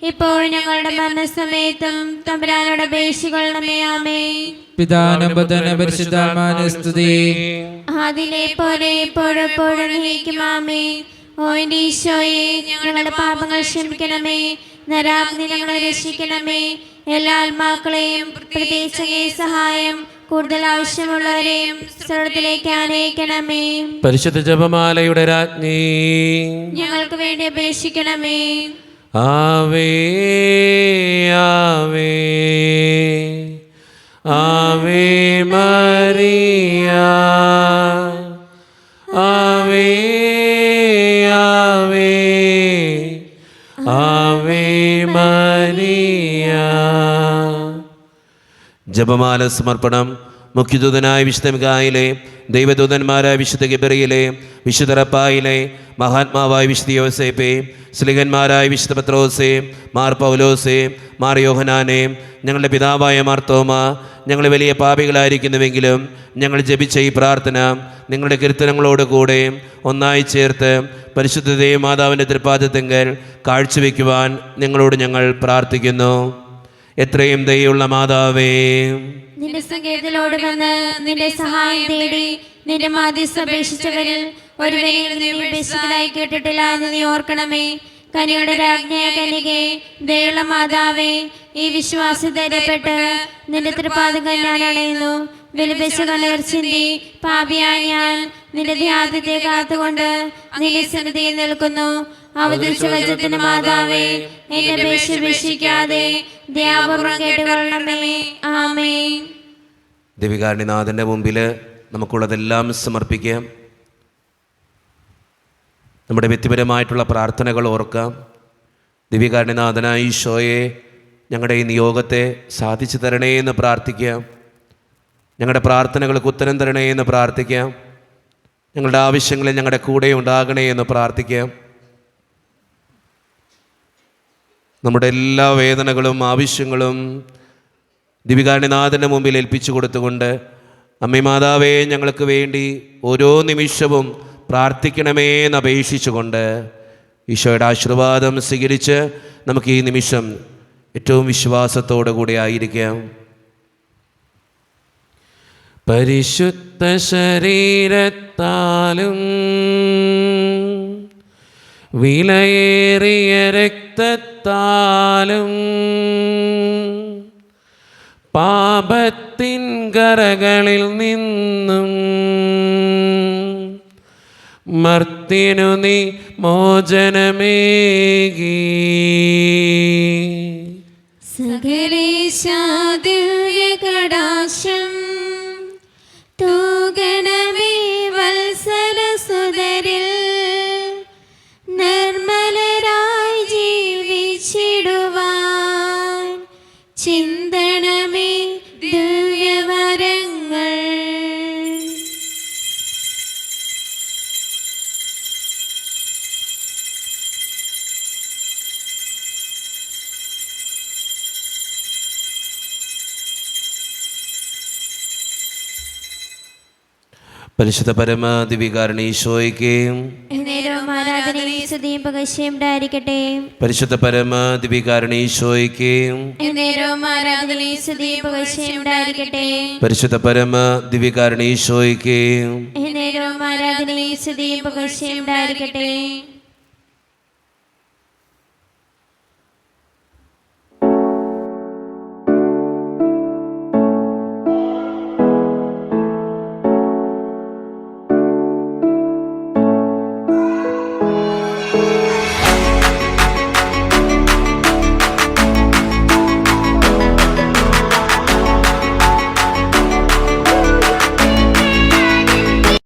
ഇപ്പോൾ ഞങ്ങളുടെ മരണസമയത്തും തമ്പുരാനോട് അപേക്ഷിക്കണമേ. ആമേൻ. പിതാവിനും പുത്രനും പരിശുദ്ധാത്മാവിനും സ്തുതി. ആദിയിലെ പോലെ എപ്പോഴെപ്പോഴും എന്നേക്കും. ആമേൻ. ഓ എൻ്റെ ഈശോയെ, ഞങ്ങളുടെ പാപങ്ങൾ ക്ഷമിക്കണമേ. നരാഗ്നി ഞങ്ങളെ രക്ഷിക്കണമേ. എല്ലാ ആത്മാക്കളെയും പ്രത്യേകിച്ച് അങ്ങേ സഹായം കൂടുതൽ ആവശ്യമുള്ളവരെയും സ്വർഗ്ഗത്തിലേക്ക് ആനയിക്കണമേ. പരിശുദ്ധ ജപമാലയുടെ രാജ്ഞി, ഞങ്ങൾക്ക് വേണ്ടി അപേക്ഷിക്കണമേ. ആവേ ആവേ ആവേ മരിയ, ആവേ ആവേ ആവേ മരിയ. ജപമാല സമർപ്പണം. മുഖ്യദൂതനായ വിശുദ്ധ മിഖായേലേ, ദൈവദൂതന്മാരായ വിശുദ്ധ ഗബ്രിയേലേ, വിശുദ്ധ റഫായേലേ, മഹാത്മാവായ വിശുദ്ധ യോസേപ്പേ, സ്ലിഹന്മാരായ വിശുദ്ധ പത്രോസേ, മാർ പൗലോസേ, മാർ യോഹനാനേ, ഞങ്ങളുടെ പിതാവായ മാർത്തോമ, ഞങ്ങൾ വലിയ പാപികളായിരിക്കുന്നുവെങ്കിലും ഞങ്ങൾ ജപിച്ച ഈ പ്രാർത്ഥന നിങ്ങളുടെ കീർത്തനങ്ങളോട് കൂടെ ഒന്നായി ചേർത്ത് പരിശുദ്ധ ദൈവമാതാവിൻ്റെ തൃപ്പാദത്തെങ്കൽ കാഴ്ചവെക്കുവാൻ നിങ്ങളോട് ഞങ്ങൾ പ്രാർത്ഥിക്കുന്നു. എത്രയും ദയുള്ള മാതാവേ, നിന്റെ സങ്കേതത്തിലോട് വന്ന് നിന്റെ സഹായം തേടി നിന്റെ മാധ്യസ്ഥ അപേക്ഷിച്ചവരിൽ ഒരുവനെയും നീ ഉപേക്ഷിച്ചതായി കേട്ടിട്ടില്ല എന്ന് നീ ഓർക്കണമേ. കനിയുടെ രാജ്ഞിയായ കന്യകേ, ദയുള്ള മാതാവേ, ഈ വിശ്വാസം ധൈര്യപ്പെട്ട് നിന്റെ തൃപ്പാദങ്ങൾ ഞാൻ അണയുന്നു. വിലപിച്ച കണ്ണീർ ചിന്തി പാപിയായ ഞാൻ നിന്റെ ധ്യാനത്തെ കാത്തുകൊണ്ട് നിന്റെ സന്നിധിയിൽ നിൽക്കുന്നു. അവതരിച്ച വചനത്തിന്റെ മാതാവേ, എന്റെ അപേക്ഷ ഉപേക്ഷിക്കാതെ ദയാപൂർവ്വം കേട്ടുകൊള്ളണമേ. ആമേൻ. ദിവികാരുണ്യനാഥൻ്റെ മുമ്പിൽ നമുക്കുള്ളതെല്ലാം സമർപ്പിക്കാം. നമ്മുടെ വ്യക്തിപരമായിട്ടുള്ള പ്രാർത്ഥനകൾ ഓർക്കാം. ദിവികാരുണ്യനാഥനായ ഈശോയെ, ഞങ്ങളുടെ ഈ നിയോഗത്തെ സാധിച്ചു തരണേ എന്ന് പ്രാർത്ഥിക്കാം. ഞങ്ങളുടെ പ്രാർത്ഥനകൾക്ക് ഉത്തരം തരണേ എന്ന് പ്രാർത്ഥിക്കാം. ഞങ്ങളുടെ ആവശ്യങ്ങളിൽ ഞങ്ങളുടെ കൂടെ ഉണ്ടാകണേ എന്ന് പ്രാർത്ഥിക്കാം. നമ്മുടെ എല്ലാ വേദനകളും ആവശ്യങ്ങളും ദിവികാരുണ്യനാഥൻ്റെ മുമ്പിൽ ഏൽപ്പിച്ചു കൊടുത്തുകൊണ്ട്, അമ്മേ മാതാവേ, ഞങ്ങൾക്ക് വേണ്ടി ഓരോ നിമിഷവും പ്രാർത്ഥിക്കണമേ എന്ന് അപേക്ഷിച്ചുകൊണ്ട് ഈശോയുടെ ആശീർവാദം സ്വീകരിച്ച് നമുക്ക് ഈ നിമിഷം ഏറ്റവും വിശ്വാസത്തോടു കൂടി ആയിരിക്കാം. പരിശുദ്ധ ശരീരത്താലും വിലയേറിയ രക്തത്താലും പാപത്തിൻ കറകളിൽ നിന്നും മർത്യനു നീ മോചനമേകി. സകലേശാ ദിവ്യകടാക്ഷം തൂകണമേ വത്സലസുതരിൽ, നിർമ്മലരായി ജീവിച്ചിടുവാൻ ചിന്തണമേ ദിവ്യവരങ്ങൾ. പരിശുദ്ധ പരമ ദിവികാരുണ്യ ഈശോയ്ക്ക് എന്നേരവും ആരാധനയും സ്തുതിയും പുകഴ്ചയും ഉണ്ടായിരിക്കട്ടെ. പരിശുദ്ധ പരമ ദിവികാരുണ്യ ഈശോയ്ക്ക് എന്നേരവും ആരാധനയും സ്തുതിയും പുകഴ്ചയും ഉണ്ടായിരിക്കട്ടെ. പരിശുദ്ധ പരമ ദിവികാരുണ്യ ഈശോയ്ക്ക് എന്നേരവും ആരാധനയും സ്തുതിയും പുകഴ്ചയും ഉണ്ടായിരിക്കട്ടെ.